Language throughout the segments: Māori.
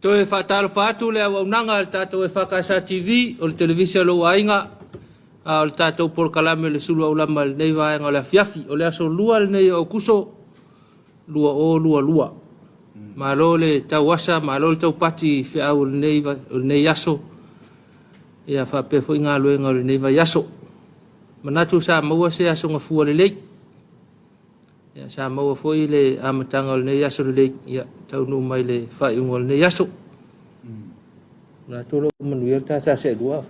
Toe whaatalo whaatu lea waunanga le tātou EFKS TV o le televisia lo ainga o le tātou polkalame le Suluaulama le nei vaenga o le Afiafi o le aso lua le nei o kuso lua o lua. Malo le tau asa, malo le tau pati whiau le nei aso ia whapefo inga luenga o le nei vai aso. Manatu sa maua se aso nga fua le lei. Ya sa maua foi le amatanga le nei aso le ya tau no mai le fai un le aso na tolo manuel ta sa se dua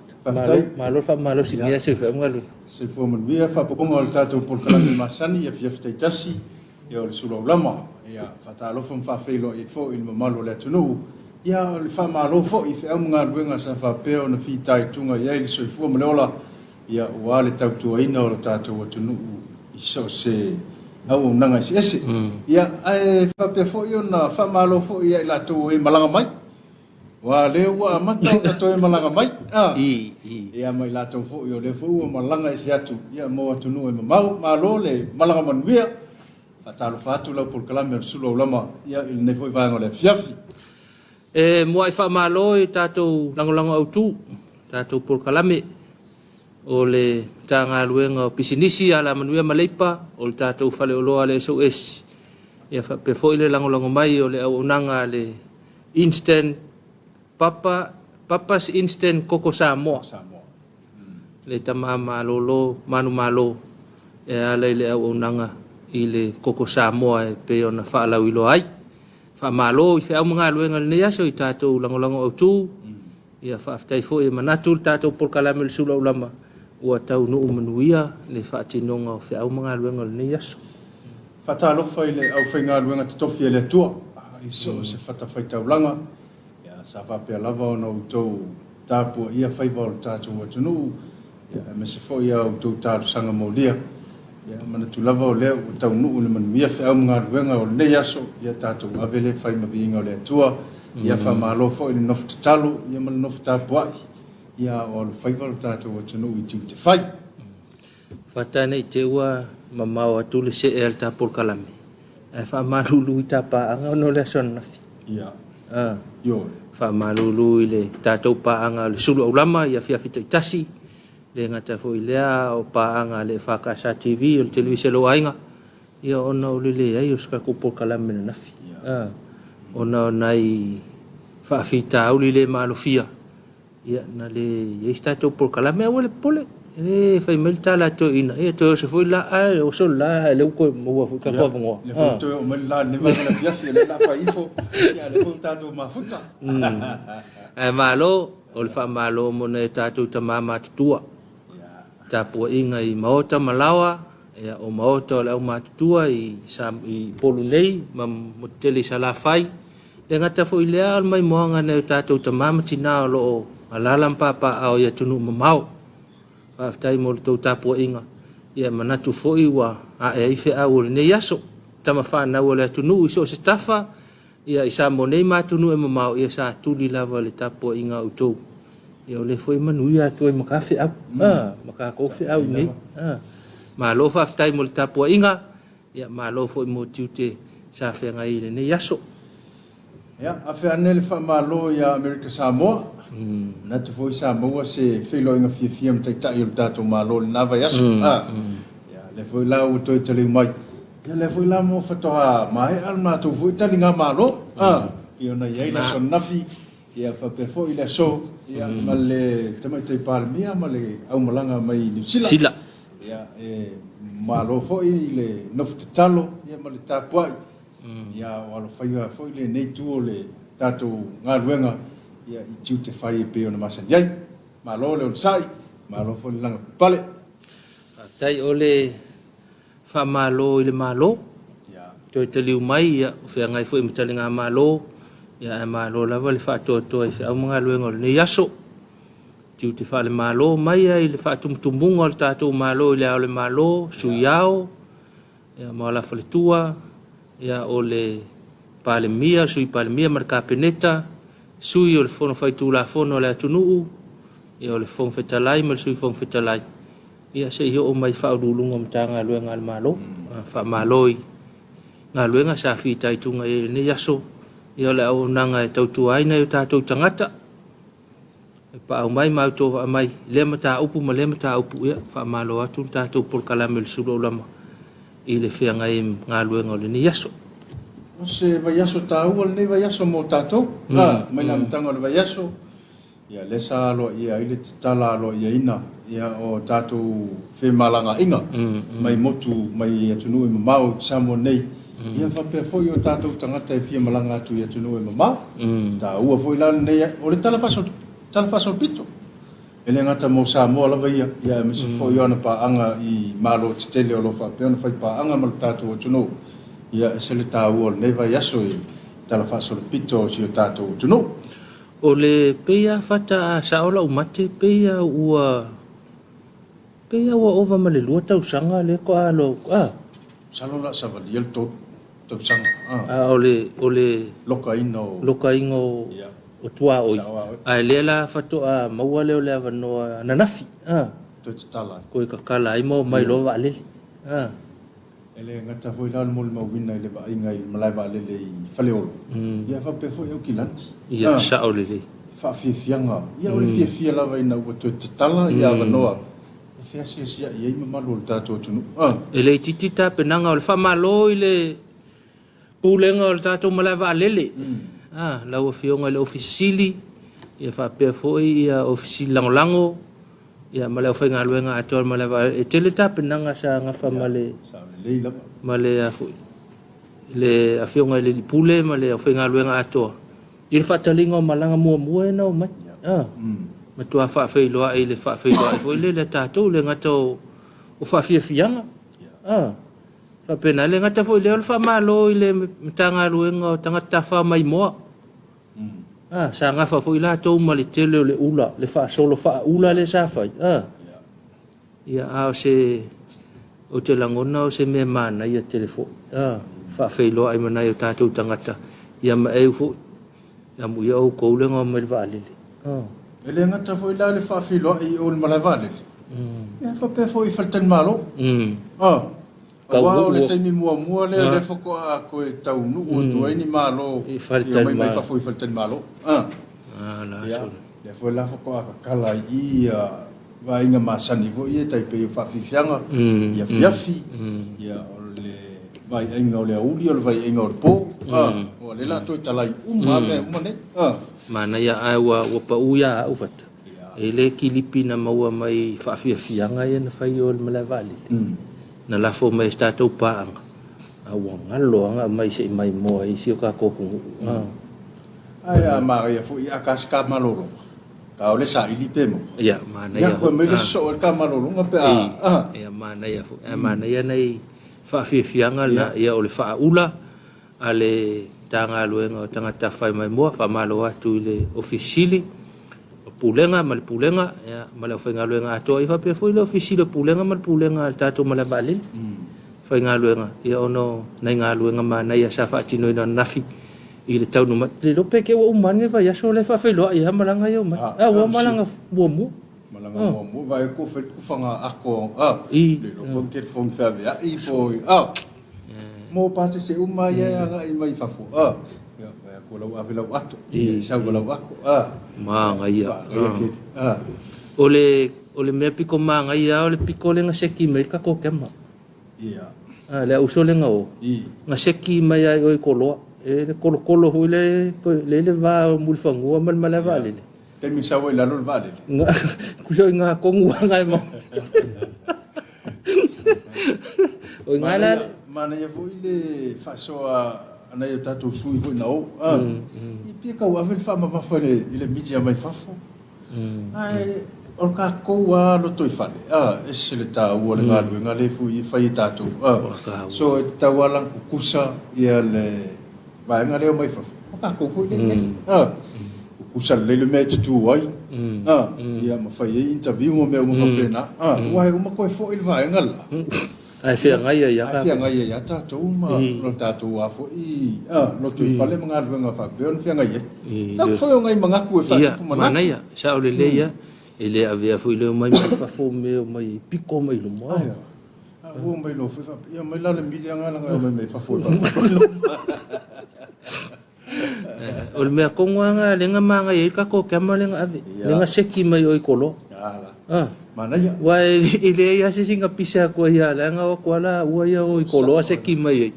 malo singia se fa ngalu se fo manuel fa po ko ta to por kala masani ya fiafta tasi ya le Suluaulama ya fatalo fa felo e fo il malo le tunu ya le fa malo fo i fa nga luenga sa fa peo na fi tai tunga ya il so fo malola ya wale tau tu ina o ta to tunu i so se au nanga ese ia ai fa pe fo yo na fa malo fo ia la to e malanga mai wa le wa mata ta to e malanga mai ia mai la to fo yo le fo malanga ese atu ia mo atu no e mau malo le malanga man via fatalo fatu la por kalame Suluaulama ia il ne foi va ngole fiafi mo ai fa malo e tato langolango autu tato por kalame o le tanga luenga pisinisi ala manuia maleipa o le tātou whale o loa le SOS ia pe foi le langolango mai o le au unanga le instant papas instant koko Samoa le tamama lolo manu malo e ala le au unanga i le koko Samoa e pe ona whaalau ilo ai whamalo i whiau mga luenga le neaso i tātou langolango au tū ia whaaftai foi e manatu le tātou polkalame le Suluaulama ua tau no manuia le whaatinonga o whiau mga luenga le nei aso. Whatalofa i le au whainga luenga te tofi e le tua, i so se whatawhai taulanga, ia sa whapea lava o na utou tāpua ia whaiva o tātou atunu, ia me se fo ia o tau tātou sanga maulia, ia manatu lava o lea o tau nuu le manuia whiau mga luenga o le nei aso, ia tātou avele whai mabiinga o le tua, ia whamalo fo i le nofu talo, ia mana nofu tāpuai, ia o le whaiva o tātou atunu i tiu te whai. Whatana i te ua mamau atu le se e al tā polkalame. E whamarulu i tā pāanga o no le asonafi. Ia. Yo. Whamarulu i le tātou pāanga le Suluaulama i Afiafi tasi. Le ngata fo i lea o pāanga le EFKS TV o le televisia lo ainga. Ia ona o le ai o skako polkalame na nafi. Ona o nai whaafita au le maalofia. Ia na le ia tātou polkalame au le pole. Fai mel tala to ina e to se foi la o so la le ko mo fu ka ko ngo le fu to mel la ne va la piafi le la fa info ya le fu tato ma futa malo o le fa malo mo ne tato tamama tua Tapuaiga i maota malawa ya o maota le au matua i sam i polunei ma moteli sala fai le ngata foi le al mai moanga ne tato tamama tina lo alalam papa au ya tunu mamau aftai mo to Tapuaiga ia manatu foi wa a e fe au ne yaso tama fa na wala tunu so se tafa ia isa mo nei matunu e mamau ia sa tuli lava le Tapuaiga uto ia le foi manuia to e makafe au maka ko fe au nei ma lo fa aftai mo Tapuaiga ia ma lo foi mo tiute sa fe ngai le ne yaso ia afa nele fa malo ia America Samoa na te foi Samoa se feloinga fia mtaitai o tatou malo na vai aso ia le foi la o toi tele mai ia le foi la mo fatoa mai al na tu foi tali nga malo ia na ia na son nafi ia fa pe foi le so ia male tamai tai palmia male au malanga mai New Zealand ia malo foi le noftalo ia male tapuai ia walo foi le nei tu le tatou ngaluenga ia i tiu te whai e pe o na masani ai. Malo le on sai, malo fo le langa pale. Tai o le whamalo i le malo. Toi te liu mai, ia whea ngai fo i mitali ngā malo. Ia e malo lava le whaatoa i whea mga luenga o le ne yaso. Tiu te wha le malo mai ai le whaatumutumunga o le tātou malo i le ao le malo, sui ao. Ia maola whale tua. Ia o le palemia, sui palemia marka peneta. Sui o le fono fai tu la fono le atunuu ia o le fono fetalai ma le sui fono fetalai ia se o mai fa ulunga mtanga luenga al malo fa maloi nga luenga sa fita tunga e ne yaso Ia le au nanga e tautu aina i tātou tangata. E pa au mai mau tō mai. Le mata upu ma le mata upu ia. Wha malo atu tātou por kalame le Suluaulama. I le whea ngai ngā luenga o le ni yaso. O se vai yaso tāua le vai yaso mō tātou. Mai la mtanga le vai yaso. Ia le sa alo ia i le tala alo ia ina. Ia o tātou whe malanga inga. Mai motu, mai atunu i mamau Samoa nei. Ia whapea fwoi o tātou tangata e whia malanga atu i atunu i mamau. Tā ua fwoi lana nei. O le tala whaso pito. E le ngata mō Samoa lawa ia. Ia mese fwoi ana pa anga i malo titele o lo whapea. Ona whai pa anga malu tātou atunu. Ia e se le tā ua nei vai aso i tala whaso pito si o tātou atunu. O le peia fata sa ola umate peia ua ova ma le lua tausanga le ko alo Salola sa valiel tausanga. O le Loka ingo o tua oi. A le la fato a maua leo le avanoa nanafi. To tala. Ko ka kala ai mo mai lo va le. Ele ngata foi la mo mo wina ile ba inga i malai ba le i faleolo. Ia fa pe foi o kilans. Ia sa o le. Fa fianga. Ia o le fia la vai na o to tala ia avanoa. Fia sia ia i mamalo tato tunu. Ele titita penanga o le fa malo ile pulenga o tato malai va lele. La o fionga le ofisili. Ia fa pe foi ia ofisili lango. Ia malai foi nga luenga ato malai va e teleta penanga sa nga fa male. Male a foi. Le afionga le pule male foi nga luenga ato. Il fatalingo malanga mua na o mai. Ma tua fa fei loa e le fa fei loa e foi le tatou le ngato o fa fianga. Fa pena le ngata foi le fa malo i le mtanga luenga o tangata fa mai moa. Sa nga fa foi la tou ma le tele le ula le fa solo fa ula le sa fai. Ia a se o te langona o se me mana ia telefo. Fa fei loa i mana i o tatou tangata. Ia ma e ufo. Ia mu ia o koulenga o mai valele. Ele ngata foi la le fa filo i o malai valele. Ia fa pe foi falten malo. Wa le taimi mua le foko a ko e tau nu o tu ai ni malo. Ia mai fa foi falten malo. La so. Le foi la foko a kala i va inga masani vo ia tai pe fa fianga. Ia Afiafi. Ia le vai inga o le uli o vai inga o po. O le la to talai me mone. Mana ia awa o pa uia au fata. Ele kilipina maua mai fa fianga ia na fai o malai vale. Na la fo mai statou paanga. Awa ngalo anga mai se mai mo i si o ka koku. Ai a Maria fu ia kaska malolo. Ka ole sa ilipe mo. Ia mana ia. Ya ko me le so ka malolo nga pe Ia mana ia fu. Mana ia nei fa fianga na ia ole fa ula ale tanga luenga o tangata fai mai moa fa malo atu le ofisili pulenga mal pulenga ya mal fa nga luenga ato i fa pe foi le ofisili pulenga mal pulenga tato mal balil fa nga luenga ia ono nai nga luenga mana ia sa fa tino na nafi i le tau no le lo pe ke o mane va ya so le fa fe lo ia malanga yo ma o malanga bomu malanga bomu vai ko fe ku fanga ako le lo ko ke fon fa ya i po mo pase se uma ia i mai fafu ya ko lo avela ato sa ko lo ako ma ia ole me piko ma ia ole piko le nga seki me ka ko kema ia le usole nga o nga seki mai ai o kolo e kolo hule le va mulfangu mal malavale te mi sa la lo vale ku so nga ko nga mo o ngala mana ia foi le faso ana ia tatu sui foi na o i pika o avel fa ma fa le media mai fafo ai o ka ko lo toi fale ese le ta o le ngale fui fai tatu so ta wala kusa ia le vai ngale mai fafo o ka ko foi le kusa le me tu ai ia ma fai interview mo me fa pena vai uma ko foi il vai ngala ai fia ngai ia ka fia ngai ia ta tu ma no ta tu afo no tu fale mga nga fa beon fia ngai ta foi ngai mga ku fa ku mana ia sa o le ia ele avea foi le mai fa fo me mai piko mai lo mo o mai lo fa ia mai la le media nga mai fa fo O le mea kongoanga lenga manga i ka ko kama lenga ave. Lenga seki mai o i kolo. Mana ia. Wa ile ia se singa pisa ko ia lenga o koala ua ia o i kolo seki mai.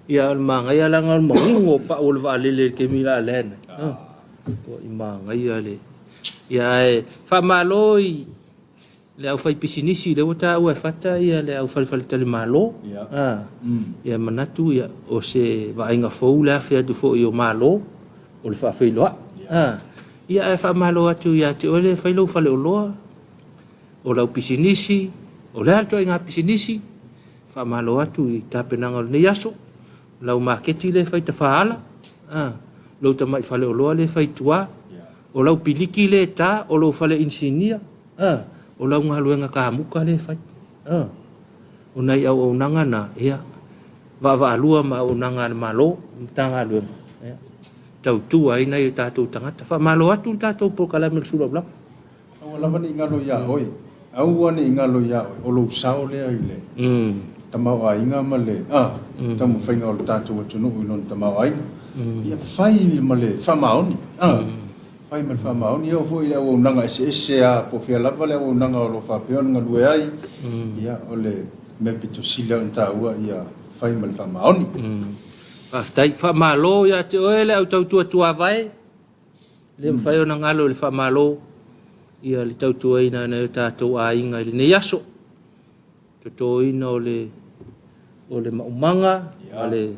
Ia manga ia langa mongo pa o le vale le ke mila lena. Ko i manga ia le. Ia fa maloi le au fai pisinisi le wata ua fata ia le au fai tali malo. Ia manatu ia o se vainga fou le afia du fo i o malo o le fa fai loa. Ia e fa malo atu ia te ole fai lo fale o loa o lau pisinisi o le alto inga pisinisi fa malo atu i tapenanga le yaso lau maketi le fai tafaala lau tamai fale o loa le fai tua o lau piliki le ta o lau fale insinia o lau ngaluenga ka muka le fai o nai au nanga na ia va alua ma o nanga malo tanga luenga tau tu ai nai tatu tangata fa malo atu tatu po kala mel Suluaulama au lava ni ngalo ya oi au ni ngalo ya o lo sao le ai le tamau ai nga male tamu fainga o tatu atu no ilon tamau ai ia fai male fa maoni fai mal fa maoni o foi le o nanga ese a po fia lava le o nanga o lo fa peon nga lue ai ia ole me pito sila nta ua ia fai mal fa maoni tai fa malo ya te ole au tau tua vai le fai ona ngalo le fa malo ia le tau tua ina na tatu ai nga le ne yaso to ina ole maumanga ale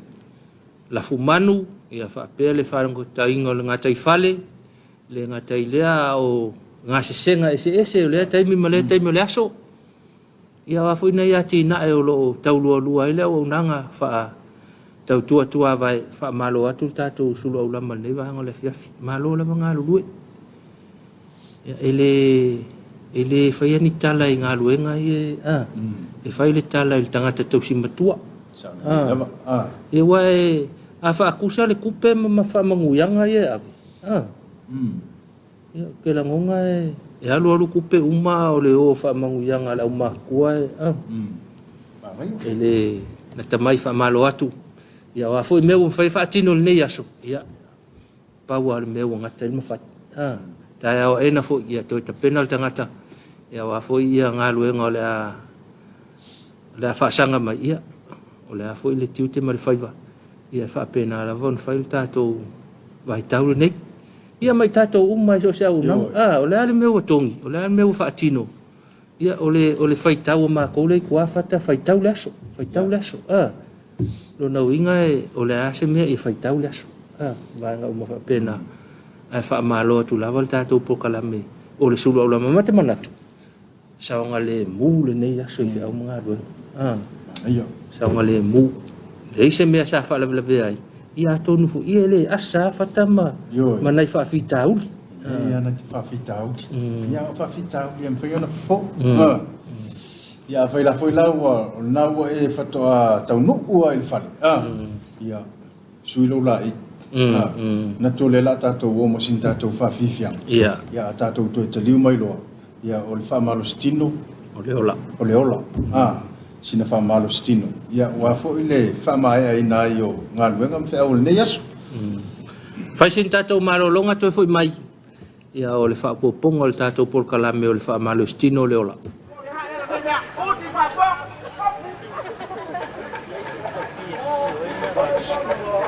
la fumanu ia fa pele fa ngo tainga le ngatai fale le ngatai lea o ngasesenga ese le tai mi male tai mi le aso ia wa foi na ia tina e lo tau lua ile o nanga fa tau tua vai fa malo atu tatu Suluaulama le va ngole Afiafi malo la manga lu ia ele fai ni tala inga luenga ie e fai le tala il tangata tau simatua e wa a fa akusa le kupe ma fa manguyanga ie ave ia ke la ngonga e alu kupe uma o le o fa manguyanga la uma kua ele na tamai fa malo atu ia wa foi meu fai fa tino le yaso ia pa wa meu ngata le fa ta ia ena fo ia to ta penal tangata ia wa foi ia ngaluenga o le fa sanga mai ia o le foi le tiute mai faiva ia fa pena la von fail tato vai tau nei ia mai tato mai so sa una o le ale meu tongi o le ale meu fa tino ia o le fai tau ma ko le kwa fata fai tau laso lo na winga o le ase me i fai tau laso va nga mo fa pena ai fa malo tu la volta tu po kala me o le Suluaulama mate manatu sa nga le mu le nei ya so i au mga do ayo sa nga le mu le se me sa fa la ai ia tonu fu ia le asa fatama manai fa fitau ia na fa fitau ia fa fitau ia fa ia na fo ia fa la foi la wa na wa e fa to tau no ua il fa ia suilo la na to le la ta to wo mo sin ta to fa fifia ia ta to to te liu mai lo ia o le fa malo stino o le ola sina fa malo stino ia wa fo ile fa mai ai na yo ngaluenga mfe o le yasu fai sin tato malo longa to foi mai ia o le fa poponga o le tato por kalame o le fa malo stino le ola Samoa.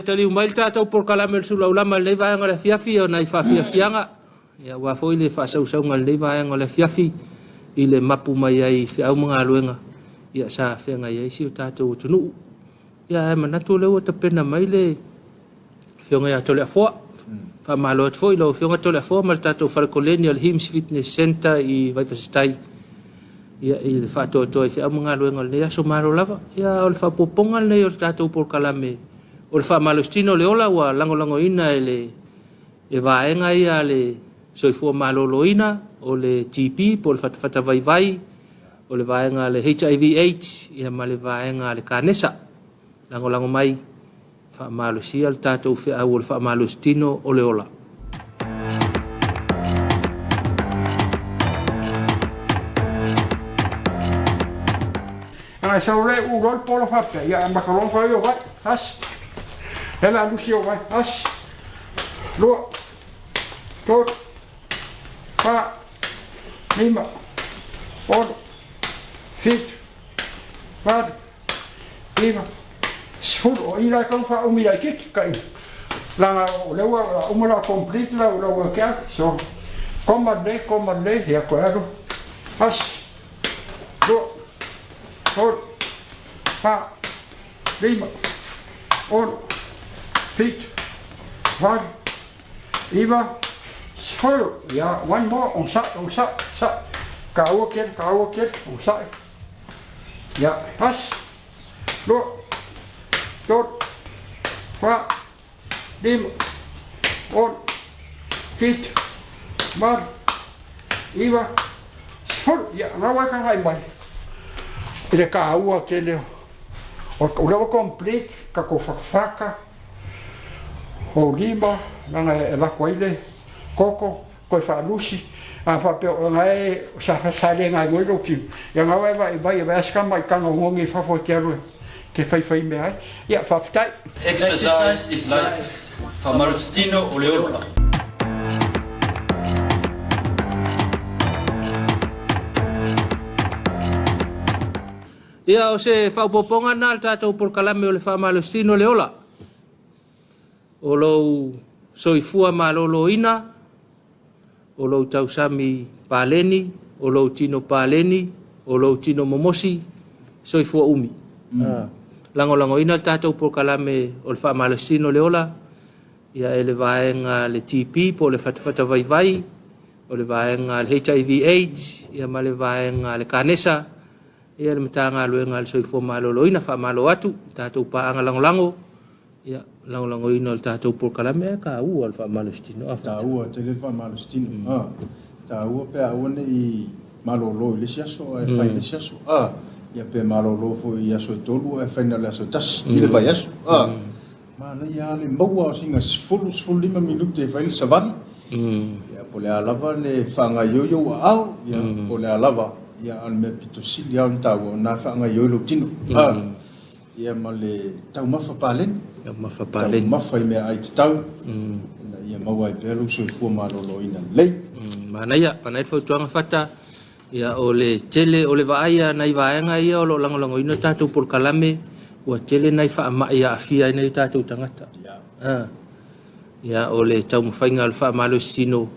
Tali umai tātou por kalame le Suluaulama le vaenga le Afiafi o nai whawhiawhianga. Ia wa foi le whasausaunga le vaenga le Afiafi i le mapu mai ai whiau mga aluenga. Ia sa whenga iai si o tātou o tunu. Ia e manatu leo ta pena mai le whionga ia tole a fua. Whamalo at foi lo whionga tole a fua ma le tātou wharekoleni al Hims Fitness Center i Waifastai. Ia i le whātua toi whiau mga aluenga le aso maro lava. Ia o le whapoponga le o tātou por kalame. O le whaamalostino le ola ua langolango ina e vaenga ia le soifua malolo ina o le TP po le whatawaiwai o le vaenga le HIV/AIDS ia ma le vaenga le kanesa langolango mai whaamalosia le tātou whia o le whaamalostino o le ola. Nga saure urol polo whapea ia makarong whai o wai has Hela lusi o vai, as, lua, tot, pa, lima, odo, fit, vad, lima, sfut o ila kong fa umila kik kai. Langa lewa umala complete la kia so combat day ya kwaro. As, lua, tot, pa, lima, odo. Feet, vad, iva, sfolo, ja, one more, on sa, kau ket, on sa, ja, pas, lo, tot, va, dim, on, feet, vad, iva, sfolo, ja, nawa kang hai mai, ile kau ket leo, o lewa complete, kako fakfaka. O lima langa e lako ile koko koe whaalusi a papeo ngai sa sale ngai ngoi ki ya ngai vai aska mai kanga ngongi fafo kiaru ke fai me ai ya faftai exercise is life Famalostino o le ola Ia o se whaupoponga nā tātou porkalame o le whamalostino le ola. O lou soifua malolo ina, o lou tausami pāleni, o lou tino pāleni, o lou tino momosi, soifua umi. Lango ina le tātou porkalame o le whamalostino le ola, ia e le vaenga le TP po le whatawhata vai, o le vaenga le HIV AIDS, ia ma le vaenga le kanesa, ia le matanga luenga le soifua malolo ina whamalo atu, tātou paanga lango, ia lango ina le tātou porkalame ka ua le whamalostino. Ta ua te le whamalostino. Ta ua pea ua ne I malolo le siaso, e whai le siaso. Ia pe malolo fo I aso e tolu, e whaina le aso tas, I le vai aso. Mana ia le maua o singa sfulu 5 minute e whaile savali. Ia po le alava le whanga yoyo wa au, ia po le alava, ia al me pito sili au ntawa, na whanga yoyo tino. Ia ma le tau mafa pāleni. Tau mafa I mea ai te tau. Ia maua I pēlu so I fua malolo ina lei. Mana ia, pana I whautuanga whata, ia o le tele, o le vaaya nai vaenga ia o lo lango ina tātou porkalame, ua tele nai whaama ia afia ina I tātou tangata. Ia o le tau mawhainga al whaamalostino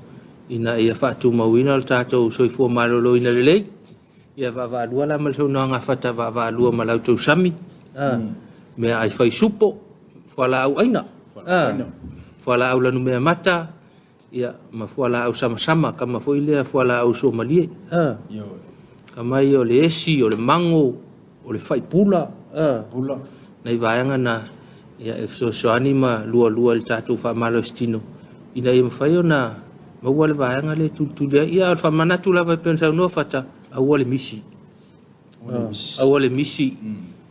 ina ia whaatu mauina al tātou soifua malolo ina le lei. Ia wawaalua la malhau noanga whata wawaalua malau tau sami. Mea ai whai supo, whala au aina. Whala au lanu mea mata, ia ma whala au sama-sama, kama whoilea whala au somalie. Kamai o le esi, o le mango, o le whai pula. Nei vaenga na ia e so anima lua le tātou whamalostino. Ina ia mawhai o na maua le vaenga le tulea. Ia al whamanatu lava I pensau no whata, aua le misi. Aua le misi.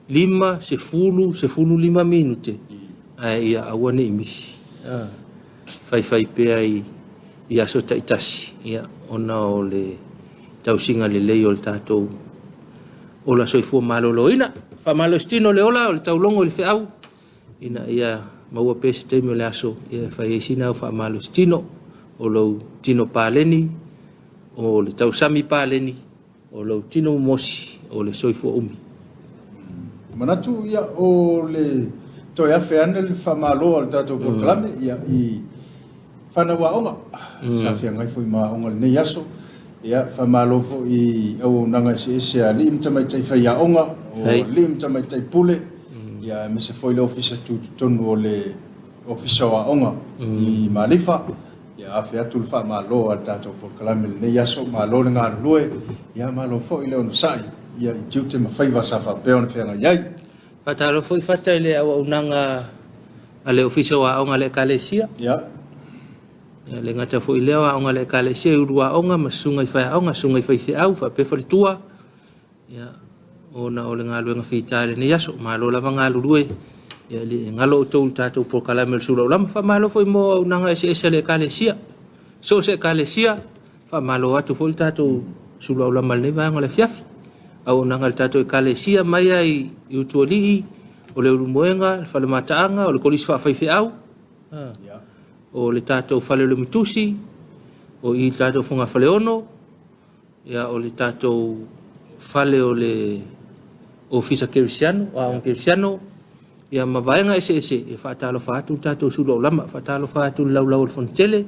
5, 10 minute. Ia aua ne I misi. Whai pea I aso taitasi. Ia ona o le tausinga le lei o le tātou. O la soifua malolo ina. Whamalostino le ola o le taulongo le whiau. Ina ia maua pese teime o le aso. Ia whai eisina o whamalostino. O lau tino pāleni. O le tausami pāleni. O lau tino mosi. O le soifua umi. Manatu ia o le toi afe ane le whamalo al tātou porkalame ia I whanawa onga. Sa whia ngai fo I maa onga le nei aso. Ia whamalo fo I au nanga ese a li imtamai tai whaia onga o li imtamai tai pule. Ia me se fo I le ofisa tonu o le ofisa wa onga I Malifa. Ia afe atu le whamalo al tātou porkalame le nei aso. Malo le ngā lue. Ia malo fo I le ono sai. Ia I tiute mawhaiwa sa whapeo na whianga iai. Whatalo foi whata I le au unanga a le ofisa wa onga le kalesia. Ia. Ia le ngata foi leo wa onga le kalesia urua onga ma sunga I whai onga, sunga I whai au, whapefa le tua. Ia, ona o le ngālu enga whitare ne yaso, malo lava ngālu rue. Ia le ngalo o tau tātou porkalame le Suluaulama, whamalo foi mo unanga ese le kalesia. So se kalesia, whamalo atu foi tātou Suluaulama le vanga le Afiafi. Au nanga le tātou kalesia mai ai I utualii, o le urumoenga, le whalemataanga, o le kolisi whawhaiwhi au. O le tātou whale le mitusi, o I tātou whunga whale ono, ia o le tātou whale o le ofisa kerisiano, o aong kerisiano, ia mawaenga ese, e whaatalo whaatu tātou Suluaulama, whaatalo whaatu lau le whontele,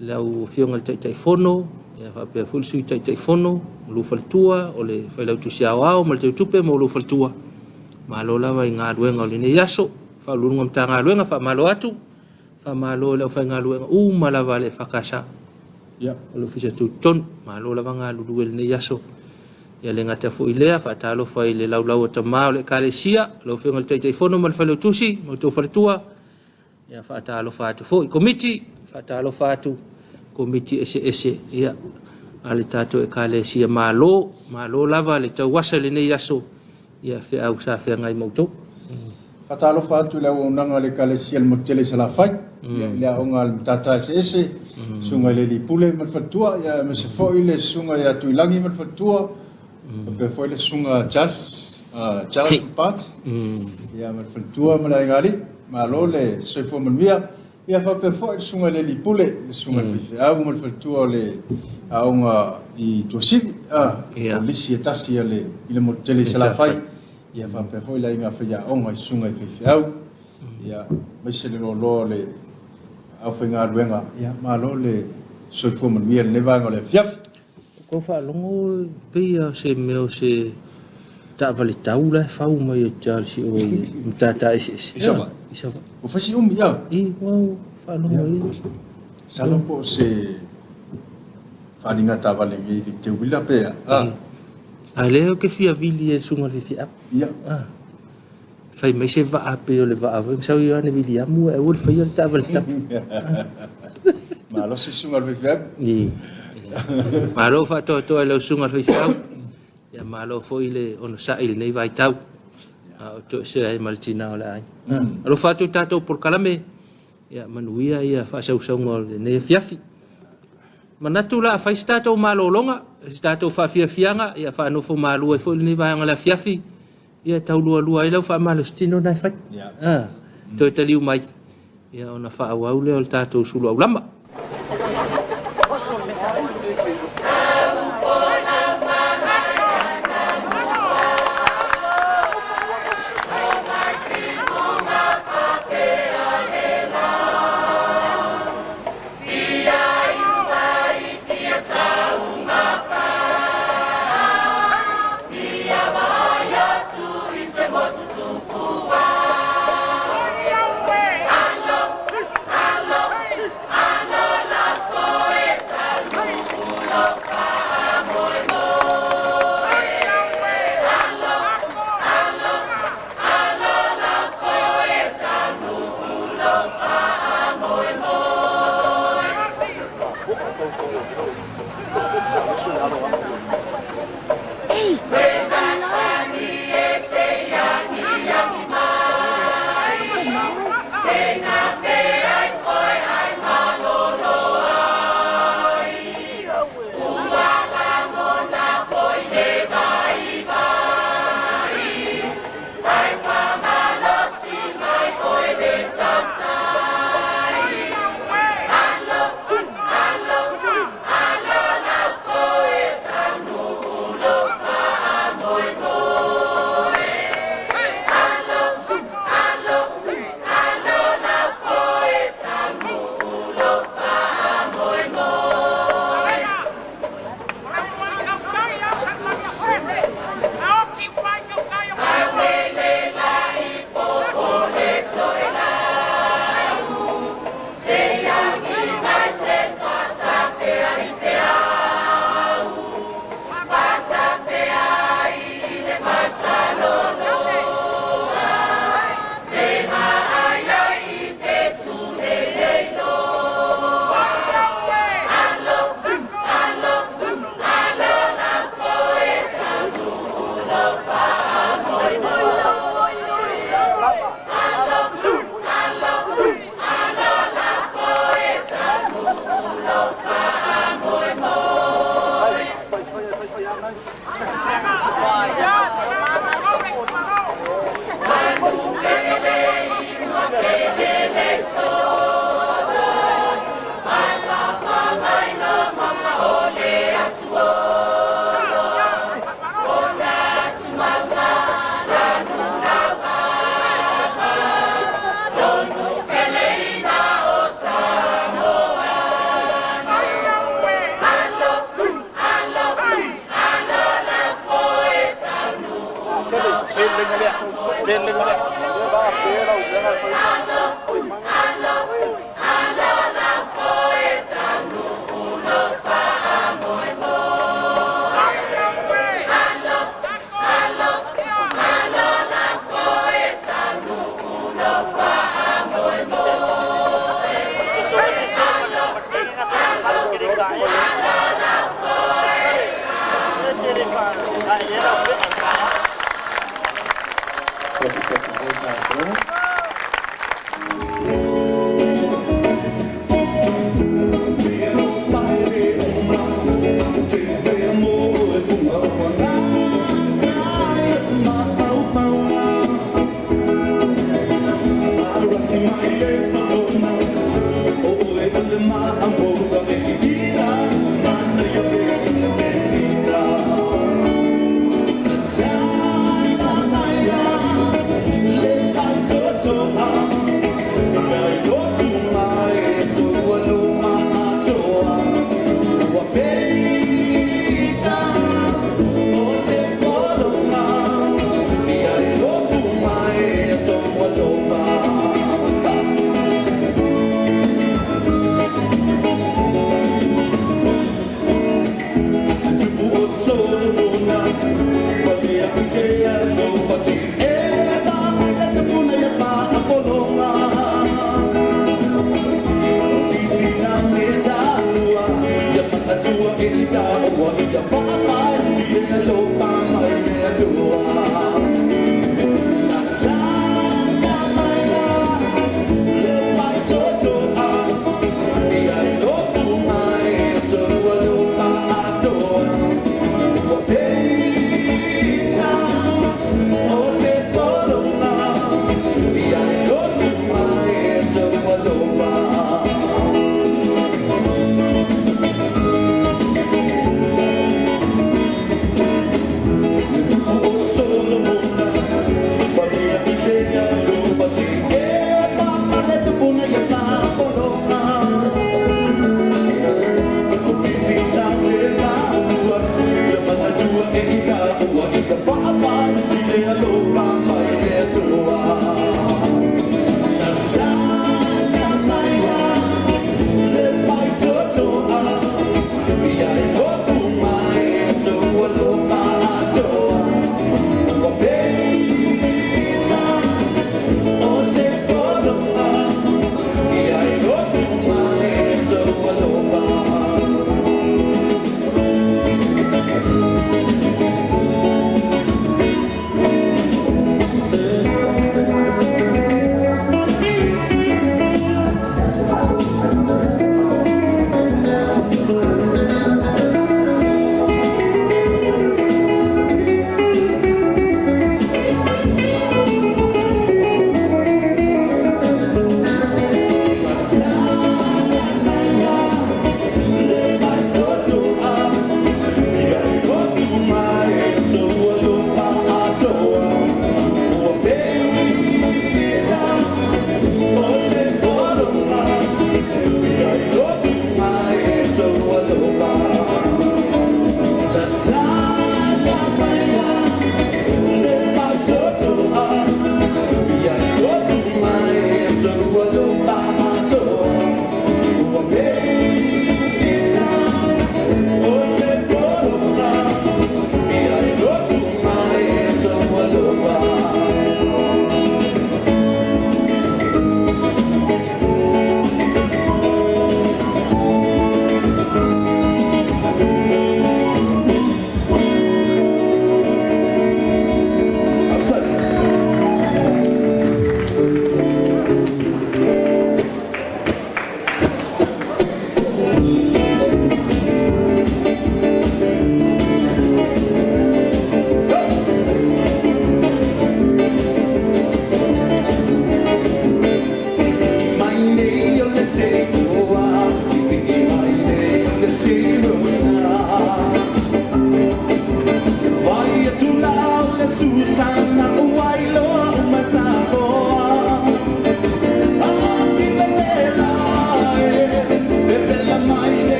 lau whionga le taitai whono, ia whapea fulsui taitai whono, lu faltua, o le whailau tusiao au, ma le teutupe, mo lu faltua. Malo lawa I ngā luenga o le ne yaso, whaulunga mta ngā luenga, whamalo atu, whamalo le au whai ngā luenga, malawa le whakasa. O le fisa tu ton, malo lawa ngā lulu le ne yaso. Ia le ngata fo I lea, whaatalo whai le laulau o tamā o le kalesia, lau whionga le taitai whono, ma le whailau tusi, mo le tau faltua. Ia whaatalo whaatu fo I komiti, whaatalo whaatu, komiti ese, ia. Ale tātou e kalesia malo lava le tau wasa le nei aso ia au sa ngai mautou. Whatalo whaatu le au nanga le kalesia le motele sa la whai, le aonga le tata ese, sunga le li pule malfatua, ia me se foi le sunga ia tuilangi malfatua, pe foi le sunga Charles Pat, ia malfatua malai ngali, malo le soifo manmia, ia fa pe fo sunga le lipule le sunga fifi au mo le tu le aunga I tosi polisi tasi le ile mo tele sala fai ia fa pe fo la inga fa ya onga sunga fifi au ia mai se le lo le au fenga luenga ia malo le so fo mo mia le vanga le fiaf ko fa longo pe se meo se ta vale taula fa uma ia Charles o mtata isa o fa si ya I wow fa longo salo po se fa dinga ta vale ngi te wila pe a leo ke fia vili e sunga fi ap ia fai mai se va ape o le va ave sa yo ne vili amu e ul fai ta vale tap ma lo se sunga fi I malo fa to le sunga fi au ya malo foi le ono sa il nei vai tau to se ai maltina ola ai lo fa tu tato por kalame ya manuia ia fa sa usongo ne Afiafi manatu la fa stato malo longa stato fa fianga ia fa no fo malo e fo nei vai ngala Afiafi ia tau lua ia fa malo stino nai fa to taliu mai ia ona fa au le o tato Suluaulama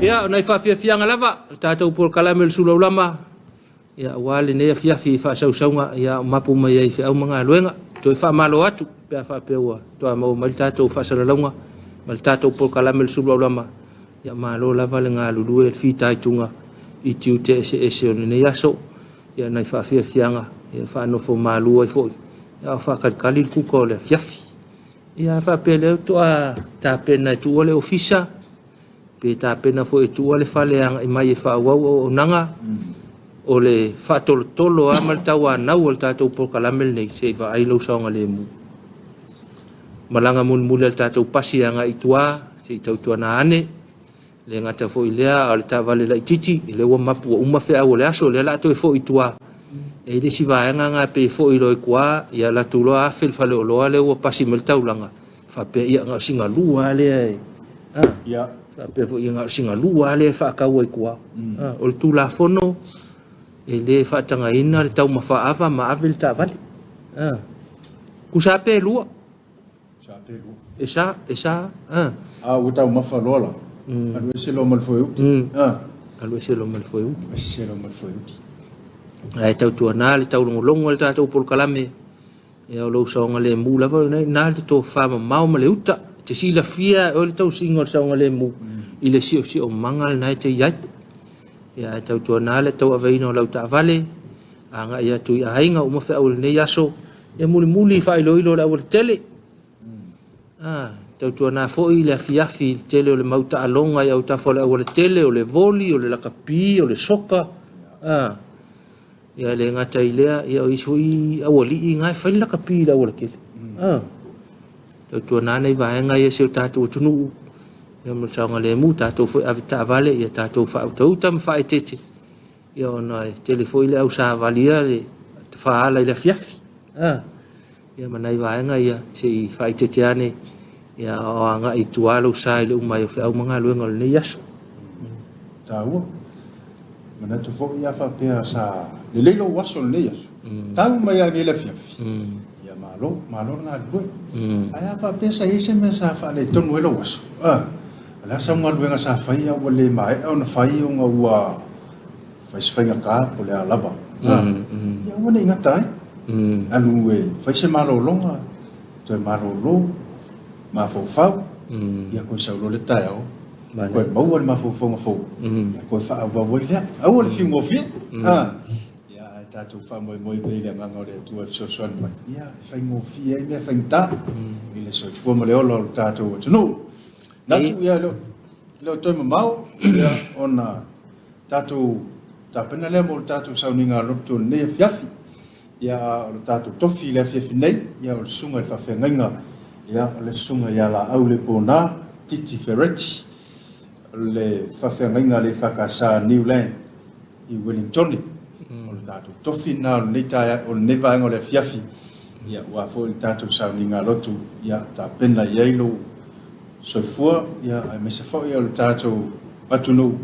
Ia, nai whawhiawhianga lava, tātou por kalame le Suluaulama. Ia, wale nei Afiafi whaasausaunga, ia mapu mai ei whiau mga luenga. Toi whaamalo atu, pia whapeua. Toa mau mali tātou whaasaralaunga, mali tātou por kalame le Suluaulama. Ia malo lava le ngā lulue, le whitaitunga, I tiu te ese o nei aso. Ia, nai whawhiawhianga, ia whaanofo malua I foi. Ia, whakalikali kuko le Afiafi. Ia, whapea leo toa tāpena tua le ofisa. Pe ta pena fo tu ole fale ang mai fa wa o nanga o le fa tolo a mal tawa na o ta to por kalamel nei se va ai lo songa le mu malanga mun mule ta to pasi anga itua se to na ane le ngata fo ilea o ta vale la titi le wa mapu o ma fe o le aso le la to fo itua e le si va nga pe fo i lo kwa ya la tu lo a fel fale o lo le o pasi mel taulanga fa pe ia nga singa lua le ya pe fo inga singa lua le fa ka wai kwa o tu la fono e le fa tanga ina le tau mafa ava ma avel ta vale ku sa pe lua esa o tau mafa lola alu se lo mal foi alu se lo mal foi ai tau tu na le tau longo le tau por kalame e o lo songa le mula va na le to fa ma le uta te sila fia o le tau singa songa le mu I le si o mangal na te yai ia tau tu na le tau aveino lau ta vale anga ia tu ia ainga o mafe au le yaso e muli fa ilo la o tele tau tu na fo I le Afiafi tele o le mauta alonga ia o ta fo le o le tele o le voli o le lakapi o le soka ia le ngata ilea ia o isui awali ngai fa lakapi la o le kele tau tu na nei vaenga ia se o tatu tunu ia mo tsanga le mu tatou foi avita vale ia tatou fa auto tam fa etete ia ona telefoi le au sa valia le fa ala le Afiafi ia manai vaenga ia se fa etete ane ia o anga I tualo sa le umai fa au manga luenga le yaso tau mana tu fo ia fa pe sa le lelo waso le yaso tau mai a le Afiafi ia malo na lue aya fa pe sa ise me sa fa le tonu lo waso la sa ngal wenga sa fai o le mai o na fai o nga ua fai sfenga ka po le alaba ya wona inga tai alu e fai se malo longa to malo lo ma fo fa ya ko sa lo le tai o ko mo ma fo fo fo ya ko fa wa wa ya o le fi mo fi ya ta tu fa mo be le nga ngore tu so so ma ya fai mo fi e me fai ta ile so fo mo le o lo ta tu no Natu ia lo toi mamau ia ona tatu tapena le mo tatu sauninga roto ne Afiafi ia o tatu tofi le Afiafi nei ia o sunga fa fenga ia le sunga ia la au le pona titi ferretti le fa fenga le fa kasa Newland I Wellington o tatu tofi na le ta o ne va ngole Afiafi ia wa fo tatu sauninga roto ia tapena yelo so fua ia me se fo ia o tatou atunu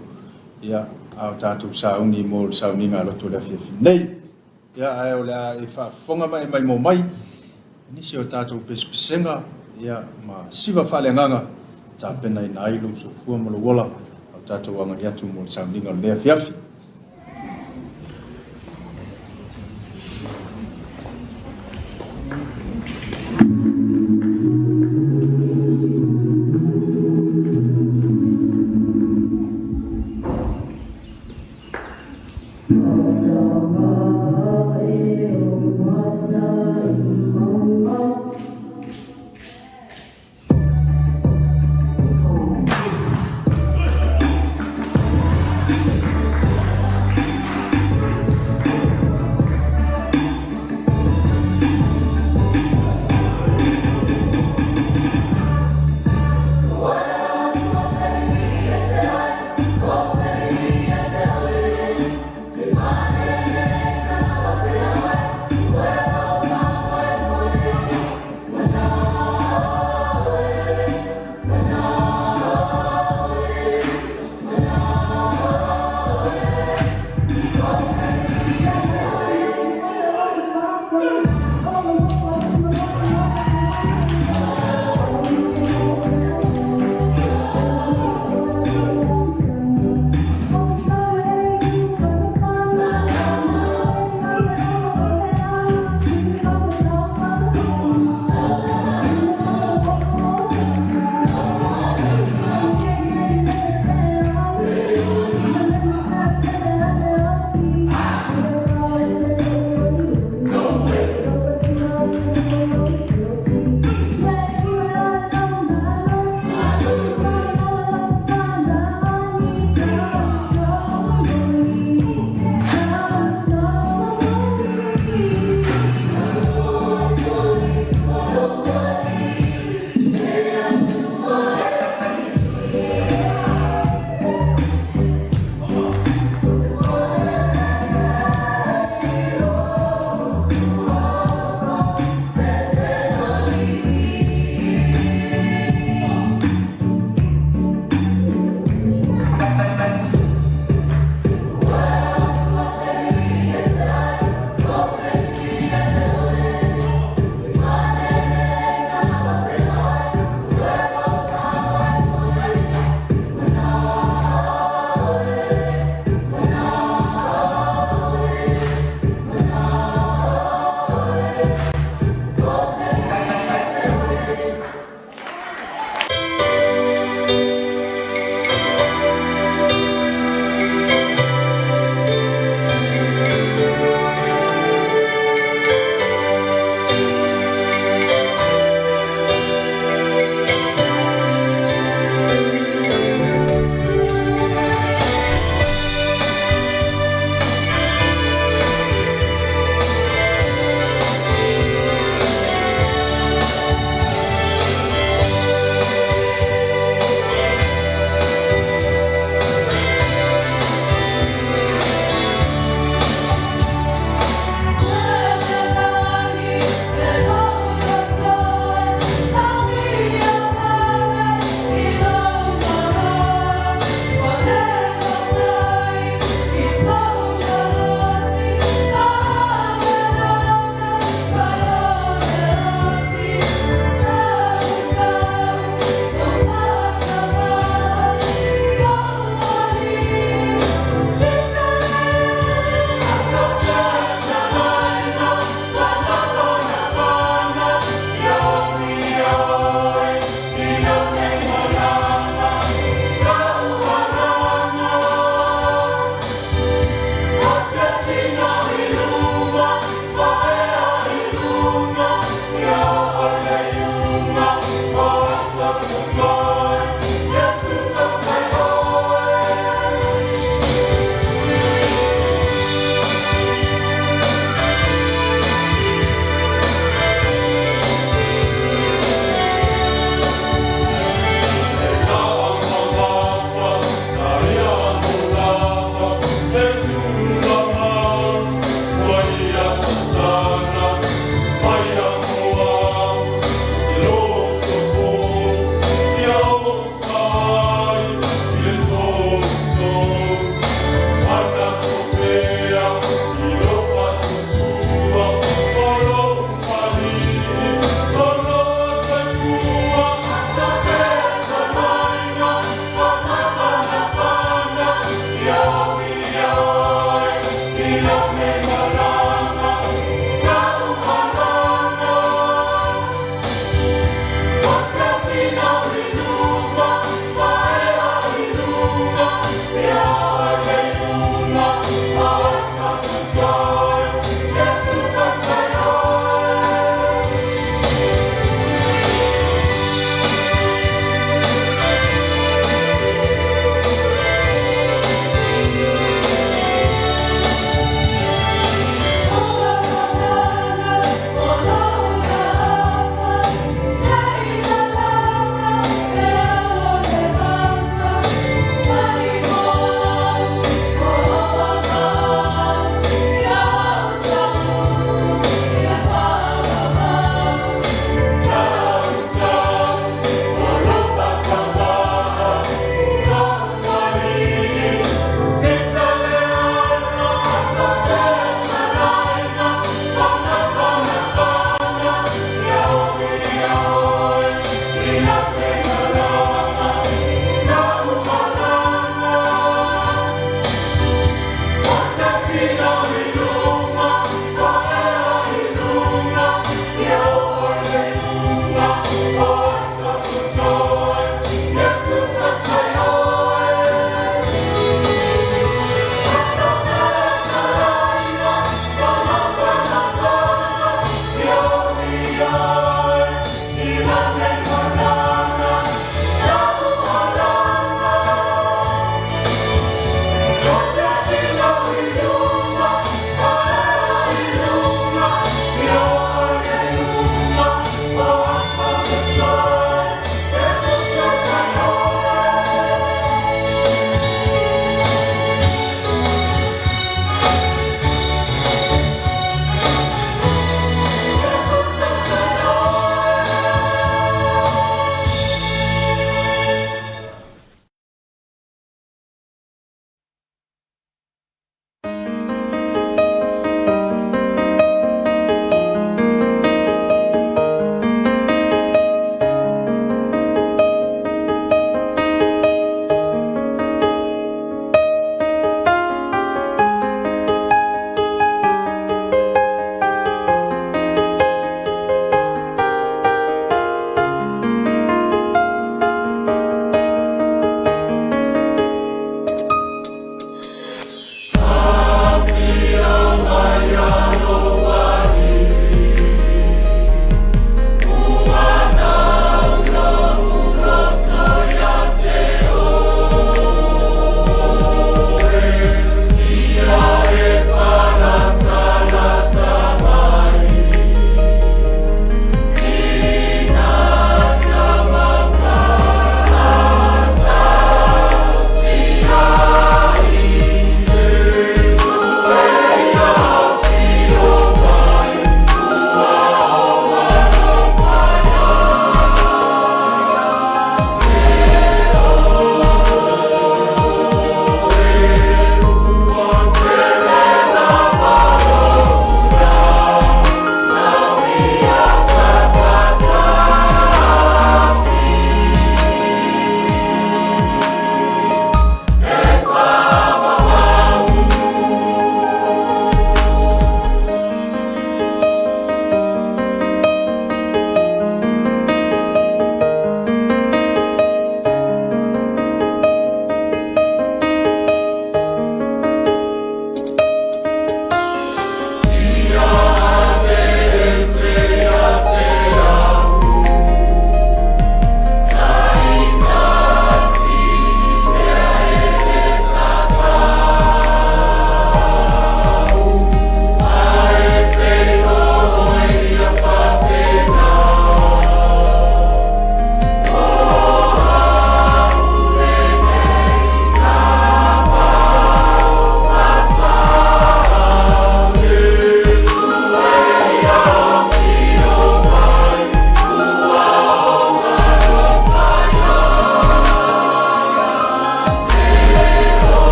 ia au tatou sauni mo sauninga lo to le Afiafi nei ia ai o la e fa fonga mai mo mai ni se o tatou pespesenga ia ma siva fale nganga ta pena ina ai lo so fua mo lo wola au tatou anga ia tu mo sauninga le Afiafi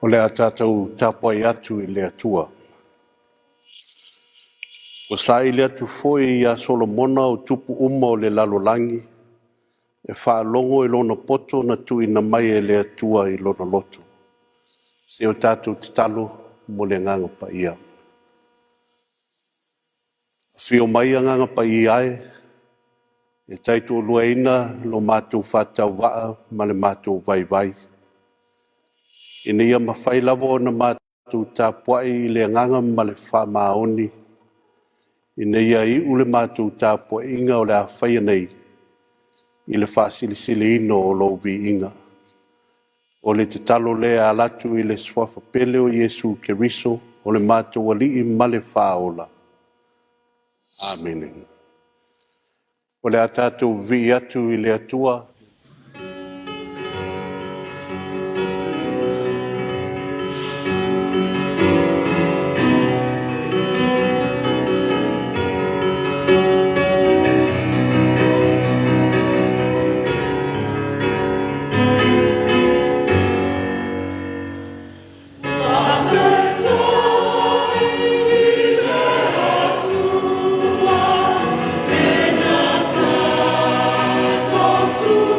O le a tātou tāpai atu I le atua. O sa I le atu foi I a Solomona o tupu uma o le lalolangi, e whaalongo I lona poto na tui na mai e le atua I lona loto. Se o tātou titalo mo le nganga pa ia. Fio mai a nganga pa iae, e taitu o luaina lo mātou whātau waa ma le mātou vai vai. Ina ia mawhai lavo na mātou tāpuai I le nganga ma le whamaoni. Ina ia I ule mātou tāpuai inga o le awhai nei. I le whaasilisili ino o lo vi inga. O le te talo le alatu I le swafa pele o Yesu Keriso o le mātou ali I ma le whaola. Amen. O le atatou vi atu I le atua. To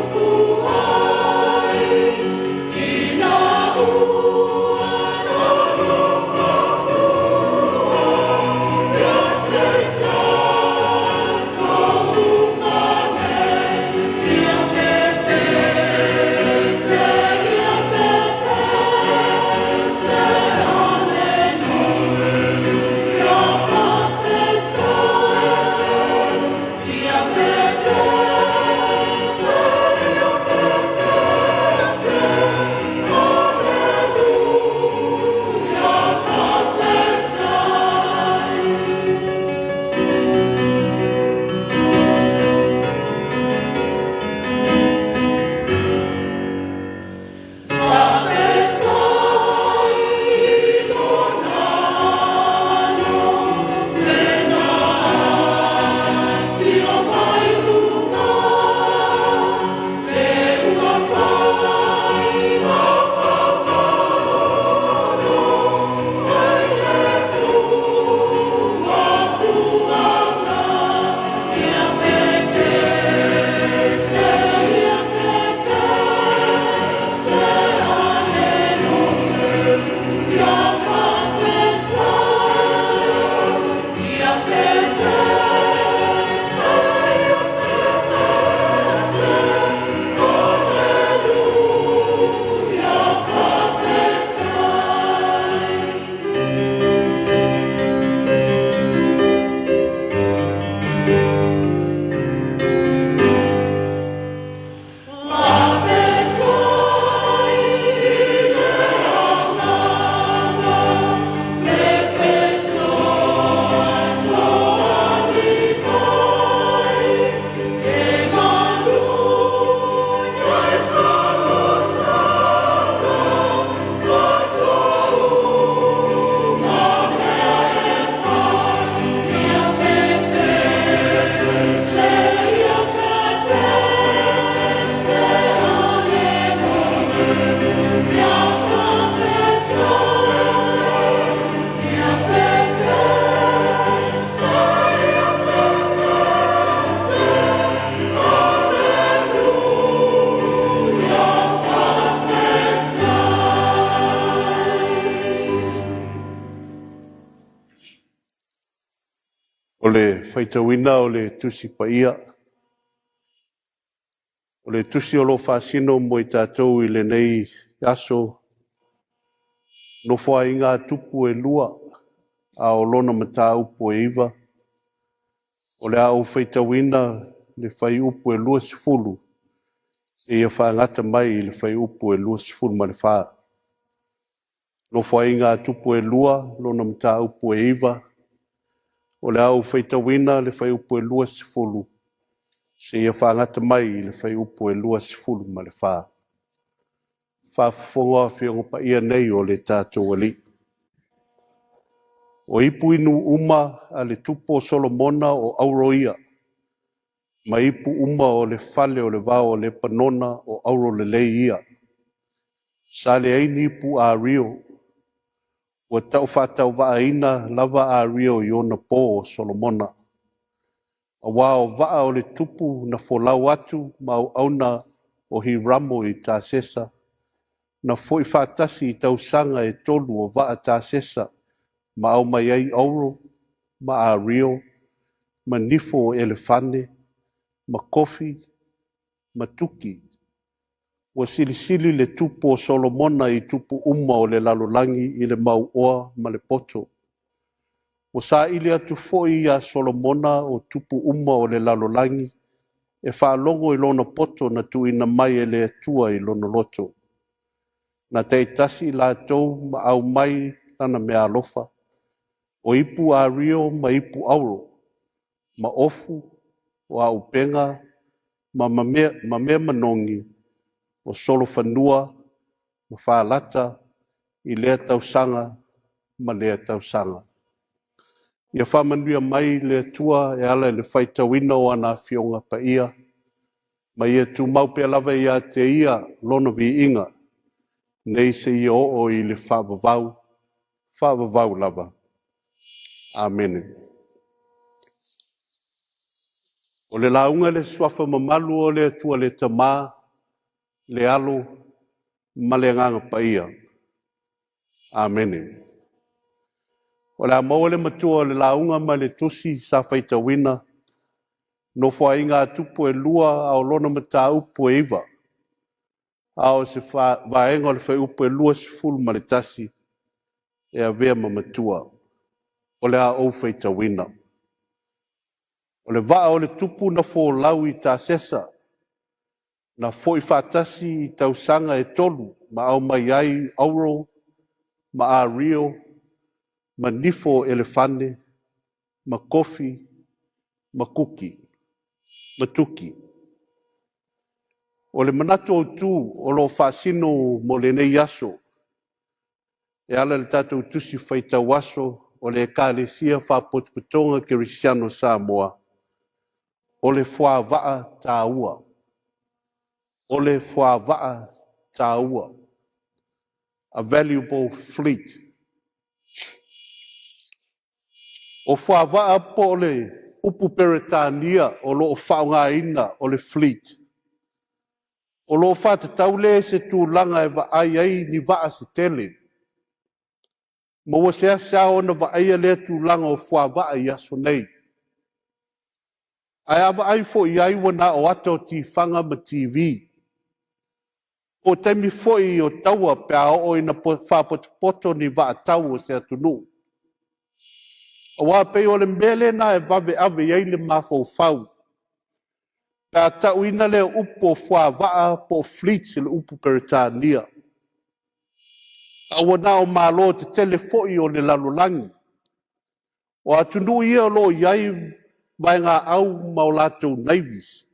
whaitawina o le tusi pa ia. O le tusi o lo whasino mo I tātou I le nei aso no wha I ngā tupu e lua a o lona mata upu e iwa. O le au whaitawina le whai upu e lua sifulu. E ia whaangata mai le whai upu e lua sifulu ma le whaa. No wha I ngā tupu e lua lona mata upu e iwa. O le au whaitawina le whai upu e lua sifulu. Se ia whaangata mai le whai upu e lua sifulu ma le whaa. Whaafonga whiongo pa ia nei o le tātou ali. O ipu inu uma a le tupo Solomona o Auroia. Ma ipu uma o le fale o le vao o le panona o Auro le leia. Sa le aini ipu a rio. Ua tau whatau waaina lava a rio I ona po o Solomona. A wao waa o le tupu na folau atu ma au auna o Hiramo I tā sesa. Na foi whatasi I tausanga e tolu o waa tā sesa. Ma au mai ai auro, ma a rio, ma nifo o elefane, ma kofi, ma tuki. Ua silisili le tupu o Solomona I tupu uma o le lalolangi I le mau oa ma le poto. O sa ili atu foi a Solomona o tupu uma o le lalolangi, e whaalongo I lona poto na tuina mai e le atua I lona loto. Na teitasi la tou ma au mai lana mea alofa. O ipu a rio ma ipu auro, ma ofu, o a upenga, ma mea manongi, o solo whanua, ma whaalata, I lea tausanga, ma lea tausanga. Ia whamanuia mai lea tua e ala le whaitawina o ana whionga pa ia, ma ia tu maupe lava ia te ia lona vi inga, nei se ia o I le whaavavau lava. Amen. O le launga le swafa mamalu o le atua le tamā, le alo, ma le nganga pa ia. Amen. O le amau le matua o le launga ma le tusi sa whaitawina, no wha inga tupu e lua au lona mata upu e iwa. Ao se vaenga o le whai upu e lua si fulu ma le tasi, e a vea ma matua. O le a au whaitawina. O le waa o le tupu na fo lau I tā sesa, na fo I whatasi I tausanga e tolu, ma au mai ai auro, ma a rio, ma nifo elefane, ma kofi, ma kuki, ma tuki. O le manatu o tu o lo whaasino mo le nei aso, e ala le tatou tusi whaitau aso, o le ekalesia whapotuputonga Congregational Samoa, o le whaavaa tā ua. O le whaavaa tā ua. A valuable fleet. O whaavaa po le upu peretania o lo whaunga ina o le fleet. O lo whatatau le se tūlanga e wa ai ni waa se tele. Ma wa sea sea ona wa ai le tūlanga o whaavaa I aso nei. Ai awa ai fo I ai wana o ato ti whanga ma TV. O taimi fo I o taua pe a o ina whapotopoto ni wa tau o se atunu. O wa pe o le mbele na e vave ave iei le mafo fau. Pe a tau ina le upo whaavaa po fleet se le upu peretania. A wana o malo te telefo I o le lalolangi. O atunu ia o lo iai mai ngā au mau lātou navis.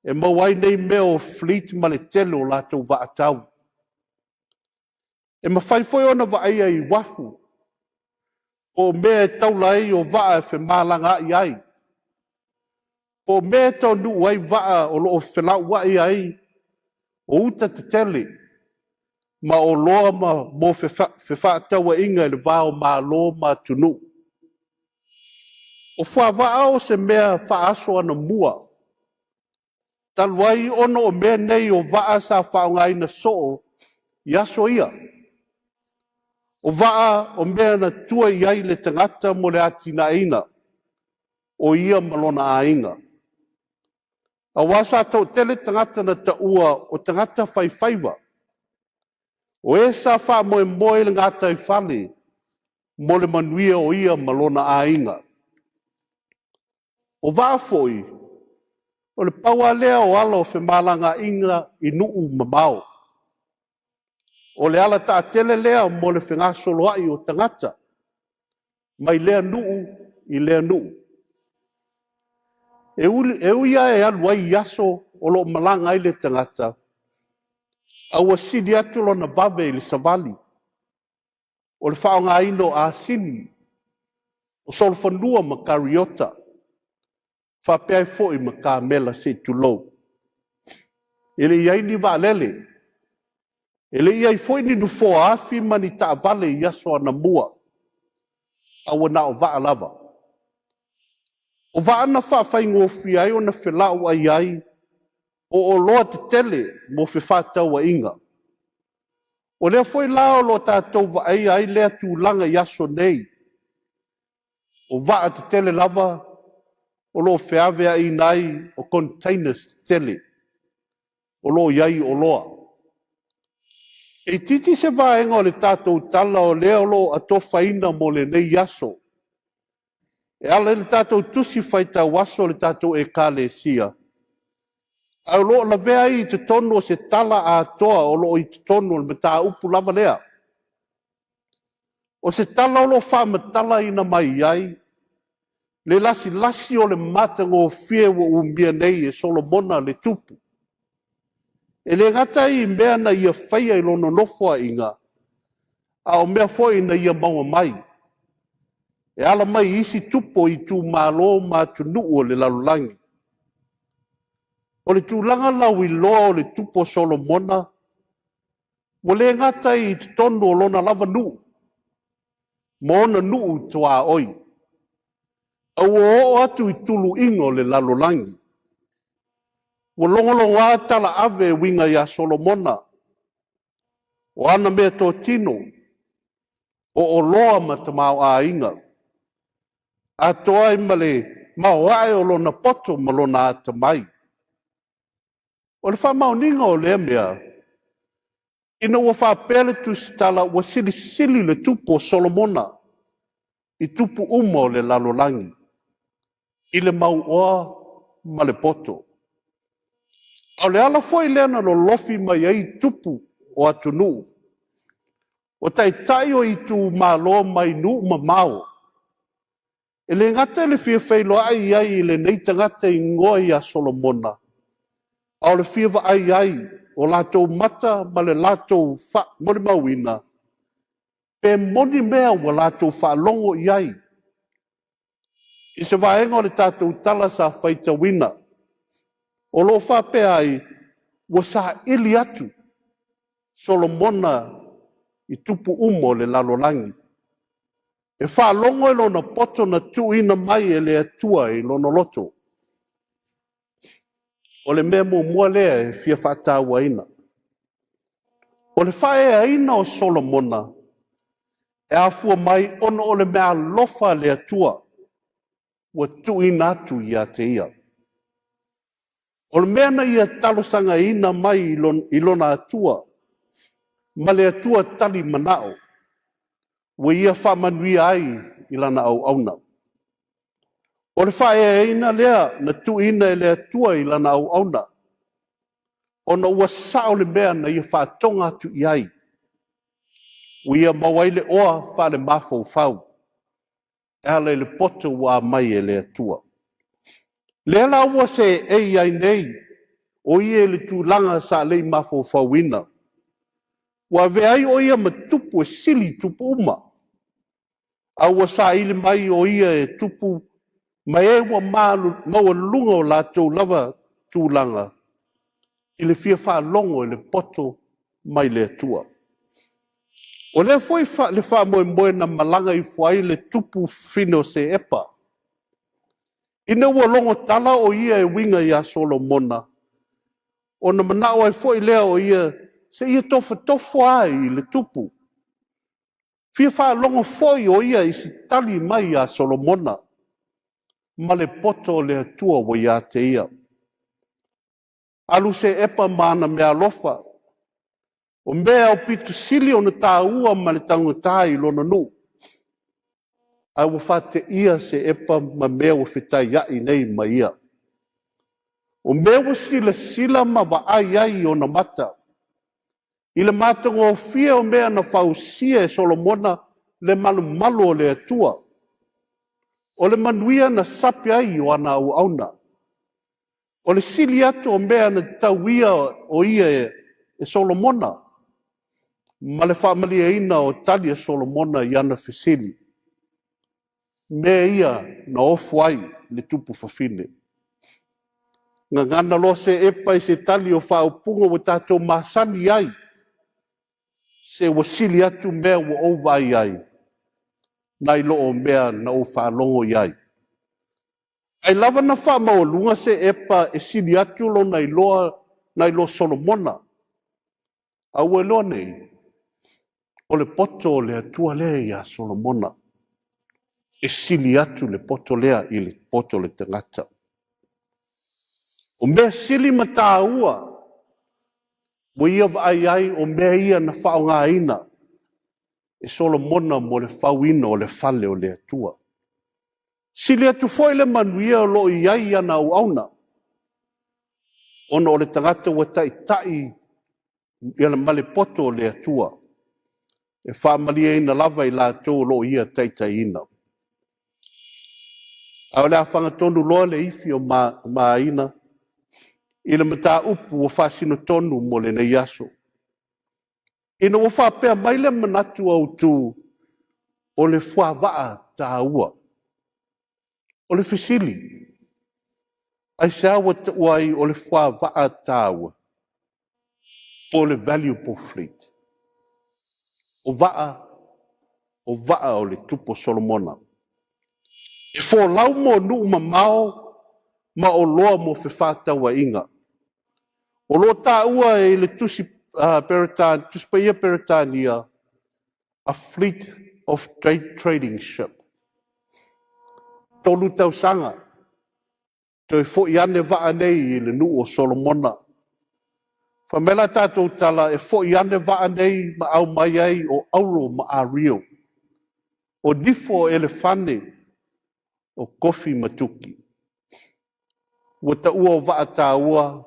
E mau ai nei mea o fleet ma le tele o lātou vaatau. E mawhaifoi ona wa ai ai wafu. O mea e taula ai o waa e whemālanga I ai. O mea tau nu ai waa o lo o whelau ai ai. O uta te tele. Ma o loa ma mo whewhaataua inga i le vāo mā loa ma tunu. O whaavaa o se mea whaaso ana mua. Taluai ono o mea nei o waa sa whaunga ina soo I aso ia. O waa o mea na tua I ai le tangata mo le atina ina. o ia malona ainga. A wasa tau tele tangata na taua o tangata whaifaiwa. O e sa wha moe moe le ngata i whale, mo le manuia o ia malona ainga. O wāfoi, o le paua lea o ala o whemalanga inga i nuu mamao. O le ala ta tele lea mo le whengasolo ai o tangata, mai lea nuu i lea nuu. E uia e alu ai yaso o lo malanga i le tangata, au asini atu lo na vave i le savali. O le whaonga ino a sini, o solfanua ma kariota, whapeai foi ma ka mela se tulou. Ele iai ni vaalele, ele iai foi ni nufo afi mani ta vale i aso ana mua, au na o vaa lava. O vaa na whaafai ngofi ai o na whelau ai ai, o loa te tele mo whewhatau a inga. O lea foi lao lo tātou wa ai lea tūlanga i aso nei. O vaa te tele lava, o lo whiawea i nai o containers te tele. O lo iai o loa. E titi se vaenga o le tātou tala o lea o lo atofaina mo le nei aso. E ala le tātou tusi whaita waso le tātou e kāle sia. Au lo la vea i te tonu o se tala a toa o lo i te tonu o le mata upu lava lea. O se tala o lo wha matala ina mai ai, le lasi o le matanga o fie wa umbia nei e Solomona le tupu. E le ngata i mea na ia whaia i lono nofoa inga, a o mea foi na ia maua mai. E ala mai isi tupo i tu malo ma tu nuu o le lalulangi. O le tūlanga lau i loa o le tupo Solomona, o le ngata i tonu o lona lava nuu, mo ona nuu tua oi. Au o atu i tulu ingo le lalulangi. O longolongo a tala ave winga ia Solomona, o ana mea tō tino, o loa matamau a inga. A toa i male mawai o lona poto ma lona atamai. O le whamauninga o lea mea, ina ua whapele tu stala ua sili le tupo Solomona, i tupu uma o le lalolangi, i le mau oa ma le poto. Au le ala foi leana lo lofi mai ai tupu o atu nuu. O tai o i tu malo mai nuu ma mau. E le ngata le fia whailo ai le neita ngata i ngoi a Solomona. Au le fia wa ai o latou mata ma le latou wha mori mauina. Pe moni mea wa latou wha longo i ai. I se vaenga o le tātou tala sa whaita wina. O lo wha pe ai wa sa ili atu. Solomona i tupu umo le lalolangi. E wha longo e lona poto na tuina mai e le atua i lono loto. O le mea mua lea e fia whaatau aina. O le whae aina o Solomona e afua mai ono o le mea lofa le atua ua tuina atu ia te ia. O le mea na ia talosanga ina mai i lona atua ma le atua tali manao ua ia whamanuia ai i lana au auna. O le whae aina lea na tuina e le atua i lana au auna. Ona ua sao le mea na ia whaatonga atu i ai. Ua ia mawaile oa wha le mafau fau. E ala le poto ua mai e le atua. Le ala ua se ei ai nei, o ia le tūlanga sa lei mafau fau ina. Ua veai o ia ma tupu e sili tupu uma. A ua sa ili mai o ia e tupu ma e ua maua lunga o lātou lava tūlanga. I le fia wha longo i le poto mai le atua. O le foi le wha moe na malanga i fuai le tupu fino se epa. Ina ua longo tala o ia e winga ia Solomona. O na manao ai foi lea o ia se ia tofo ai i le tupu. Fia wha longo foi o ia i si tali mai ia Solomona. ma le poto o le atua wa ia te ia. Alu se epa mana mea lofa, o mea o pitu sili o na tā ua ma le tangatai lona nu. Ai wa whate ia se epa ma mea wa whitai iai nei ma ia. O mea wa sila ma wa ai o na mata. I le mātonga o fia o mea na whausia e Solomona le malu o le atua. O le manuia na sapi ai o ana au auna. O le sili atu o mea na tauia o ia e Solomona. Ma le whaamalia ina o talia Solomona i ana fesili. Mea ia na ofu ai le tupu whawhine. Ngā ngana lo se epa i se tali o whaupunga o tātou masani ai. Se wasili atu mea wa ovai ai. Nai lo o mea na o whalongo iai. Ai lava na wha lunga se epa e sili atu lo nai lo Solomona. Au e loa nei. O le poto o le atua lea ia Solomona. E sili atu le poto lea i le poto le tangata. O mea sili ma tā ua. Mo ia ai o mea ia na whao ngā ina. E Solomona mo le whauina o le whale o le atua. Sili atu foi le manuia o lo iai ana au auna. Ono o le tangata wa tai ia le male poto o le atua. E whaamalia ina lava i la tō lo ia tai ina. Au le awhanga tonu loa le ifi o ma ina. I le mata upu o whasino tonu mo le nei aso. Ina o whapea mai le manatu au tū o le whawaa tā ua. O le fesili. Ai se awa te uai o le whawaa tā ua. Po le valuable fleet. O vaa o le tupo Solomona. E fo lau mo nuu mamao ma o loa mo whewhata wa inga. O loa tā ua e le tusi Peritania, a fleet of trading ship. Tolu tau sanga, toi fo i ane waa nei i le nuu o Solomona. Whamela tātou tala e fo i ane waa nei ma au mai ai o auro ma a rio. O nifo elefane o kofi matuki. Wata ua o waa tā ua,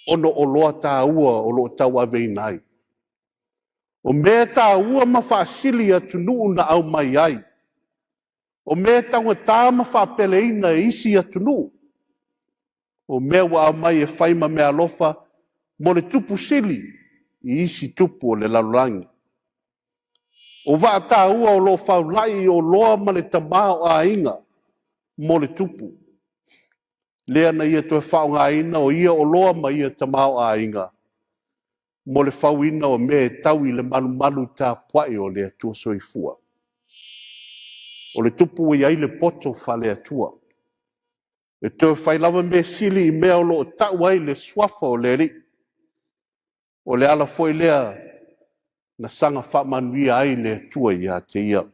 ono o loa tā ua o lo tau avei nai. O mea tā ua ma whaasili atu nuu na au mai ai. O mea taunga tā ma whaapeleina e isi atu nuu. O mea wa au mai e whaima mea lofa mo le tupu sili i isi tupu o le lalurangi. O waa tā ua o lo whaulai o loa ma le tamao a inga mo le tupu. Lea na ia toe whao ngā ina o ia o loa ma ia tamao a inga. Mo le whau ina o me tau i le malu tā puai o le atua soifua. O le tupu i ai le poto wha le atua. E toe whailawa me sili i mea o lo tau ai le swafa o le ri. O le ala foi lea na sanga whamanuia ai le atua i a te ia.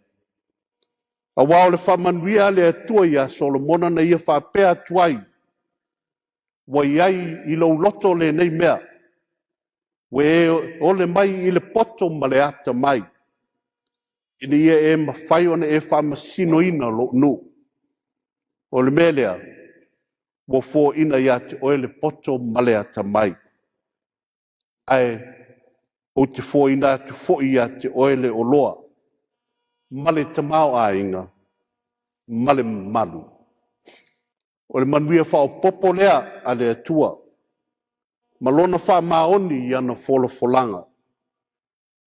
A wao le whamanuia le atua i a Solomona na ia whapea tuai. Wa iai i lau loto le nei mea. We ole mai i le poto ma le ata mai. Ina ia e mawhai ona e whamasino ina lo nu. O le melea, wa fo ina ia te oe le poto ma le ata mai. Ai, o te fo ina tu fo ia te oe le oloa. Ma le tamao a inga. Ma le malu. O le manuia whao popo lea a le atua. Malona wha maoni i ana folanga.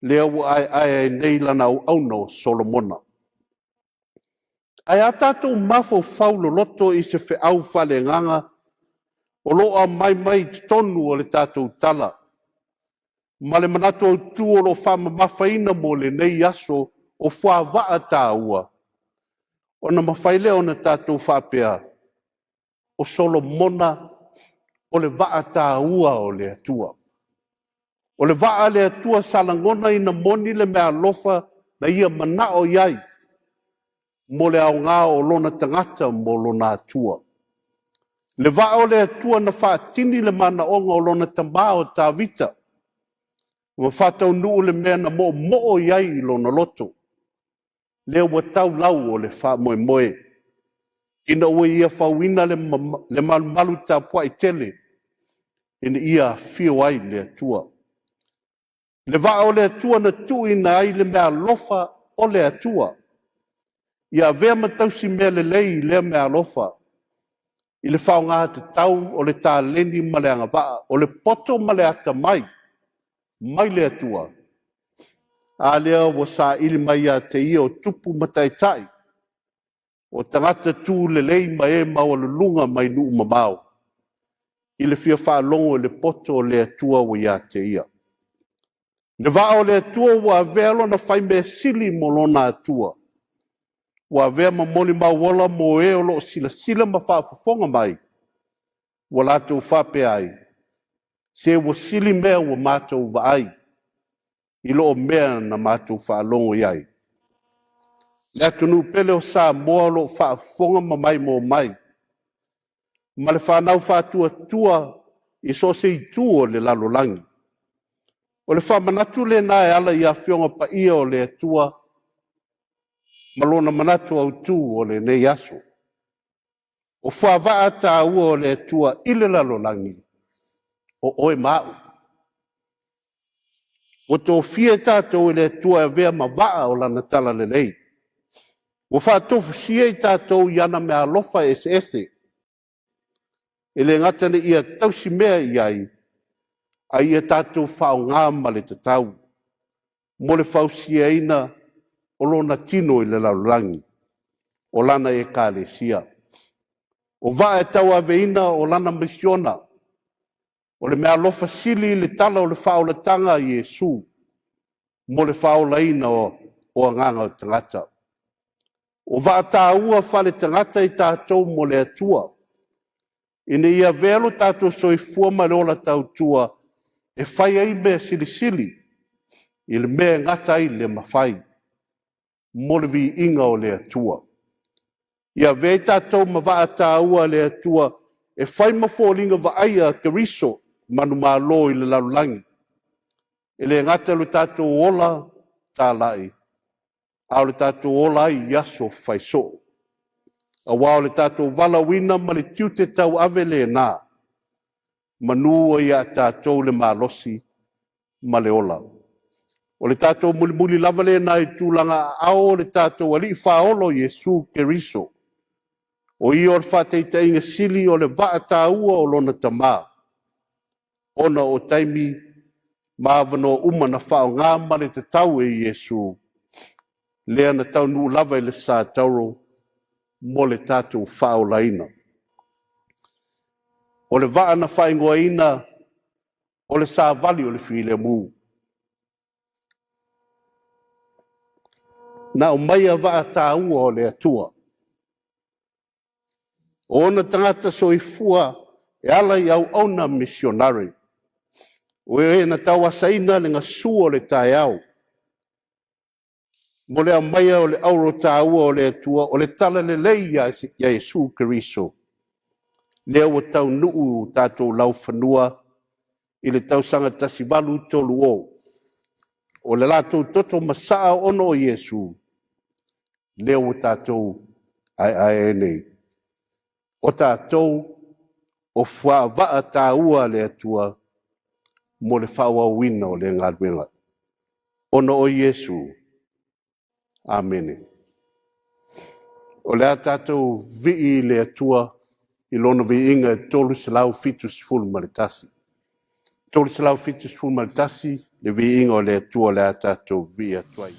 Lea ua ai nei lana au no Solomona. Ai a tātou mafo whaulo loto i se whe au whale nganga. O loa mai tonu o le tātou tala. Ma le manatu au tū o lo whama mawhaina mo le nei aso o wha waa tā ua. O na mawhaile o na tātou whapea. O Solomona o le waa tā ua o le atua. O le waa le atua salangona ina moni le mea lofa na ia manao iai. mo le au ngā o lona tangata mo lona atua. Le vao le atua na whaatini le mana onga o lona tamao tā vita. Ma whatau nuu le mea na mo iai I lona loto. Le ua tau lau o le wha moe moe. Ina ua ia whauina le malu Tapuaiga tele. Ina ia whio ai le atua. Le vao le atua na tuina ai le mea lofa o le atua. Ia vea matausi mea le lei le mea alofa. I le whao ngā te tau o le tā leni ma le anga waa. O le poto ma le ata mai. Mai le atua. A lea wa sa ili mai a te ia o tupu matai tai. O tangata tū le lei ma e ma o le lunga mai nuu mamau. I le fia wha longo le poto o le atua wa ia te ia. Le vao le atua wa velo na whai me sili mo lona atua. Wa vea ma moli ma wala mo e o lo sila ma whaafafonga mai. Wa lato whape ai. Se wa sili mea wa mātou wa ai. I lo mea na mātou whaalongo iai. Lea tunu pele o Samoa lo whaafafonga ma mai mo mai. Ma le whanau whaatua tua I so se I tua le lalolangi. O le whamanatu le nae ala I a whionga pa ia o le atua malona manatu au tū o le nei aso. O whawaa tā ua o le atua ile lalolangi. O oe mau. O tō fie tātou le atua e vea ma waa o lana tala le lei. O whātofu sia I tātou iana mea alofa ese. E le ngatane ia tausi mea iai. A ia tātou whao ngā ma le tatau. Mo le whao sia ina o lona tino I le laulangi, o lana e kāle sia. O vaa e tau aveina o lana misiona, o le mea lofa sili le tala o le whaolatanga I Iesu, mo le whaolaina o anganga o tangata. O vaa tā ua whale tangata I tātou mo le atua. Ine ia velo tātou soifua ma le ola tautua, e whai ai mea sili, I le mea ngata I le mawhai. Mo le vi inga o le atua. Ia vei tātou ma waa tā ua le atua e whai mawholinga wa aia keriso manu maa lo I le laulangi. E le ngata le tātou ola tā lai. Au le tātou ola I yaso whai so. A wao le tātou wala wina ma le tiu te tau ave le nā. Manua ia tātou le maa losi ma le ola. O le tātou muli lava le nā I tūlanga ao le tātou ali whaolo Iesu keriso. O I o le whateita inga sili o le waa tā ua o lona tamā. Ona o taimi maavano umana whao ngā mare te tau e Iesu. Lea na tau nuu lava I le sā tauro mo le tātou whao laina. O le waa na whaingoa ina o le sā vali o le while mū. Na o mai a waa tā ua o le atua. O ona tangata soifua e ala I au auna Missionary. O e na tau asaina le ngasu o le tae au. Mo le mai o le auro tā ua o le atua o le tala le lei ya Iesu Keriso. Lea ua tau nuu tātou lau whanua I le tau sanga tasibalu tolu o. O le lātou toto masaa ono o Iesu. Lea ua tātou ai nei. O tātou o wha waa tā ua le atua mo le whaua wina o le ngadwenga. Ono o Iesu. Amen. O le tātou vii le atua I lona vi inga tolu silau fitus full maritasi. Tolu silau fitus full maritasi le vi inga o le atua le tātou vi atuai.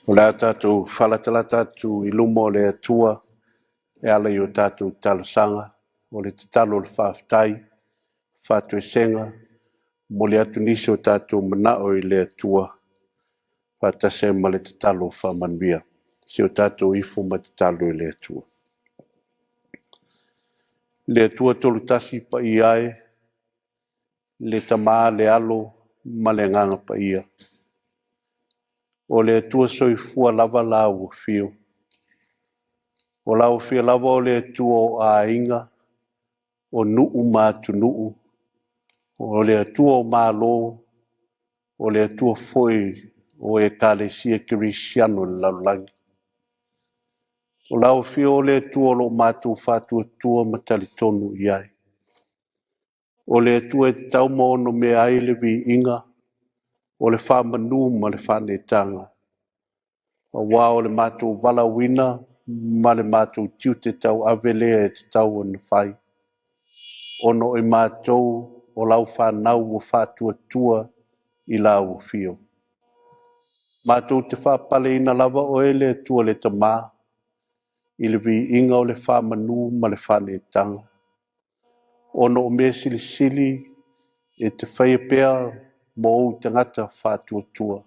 O le tātou whalatala tātou I lumo le atua, e ala I o tātou talosanga, o le talo le whawhtai, whātu e senga, mo le atu nisi o tātou manao I le atua, whātase ma le talo whamanuia, si o tātou ifo ma te talo I le atua. Le atua tolu tasi pa I ae, le tamā le alo, ma le nganga pa ia. O le atua soifua lava la ua fio. O la ua fio lava o le atua o a inga, o nuu mātu nuu. O le atua o mālo, o le atua foi o e kālesia kirisiano le laulangi. O la ua fio o le atua o lo mātu whātua tua matali tonu iai. O le atua e tau mono me ai le vi inga, o le whamanu ma le whanetanga. O wā o le mātou wala wina, ma le mātou tiu te tau awelea e te tau ana whai. Ono e mātou o lau whanau o whātua tua I lau fio. Mātou te whapale ina lava o ele tua le tamā, I le vi inga o le whamanu ma le whanetanga. Ono o me sili sili e te whaiapea mo o tangata whātua tua.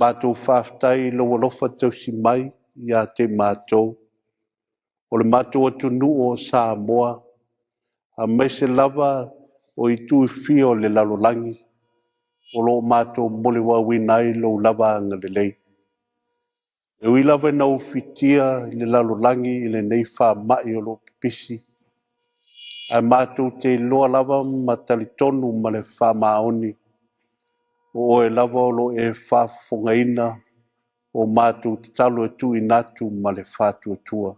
Mātou whaftai lo walofa tausi mai ia te mātou. O le mātou atu nu o Samoa, a meise lava o I tui fio le lalolangi, o lo mātou mole wawinai lo lava anga le lei. E ui lava na ufitia le lalolangi I le nei wha mai o lo pipisi. A mātou te loa lava ma talitonu ma le wha maoni, o e lava o lo e wha fongaina, o mātou te talo e tu inatu ma le whātua tua.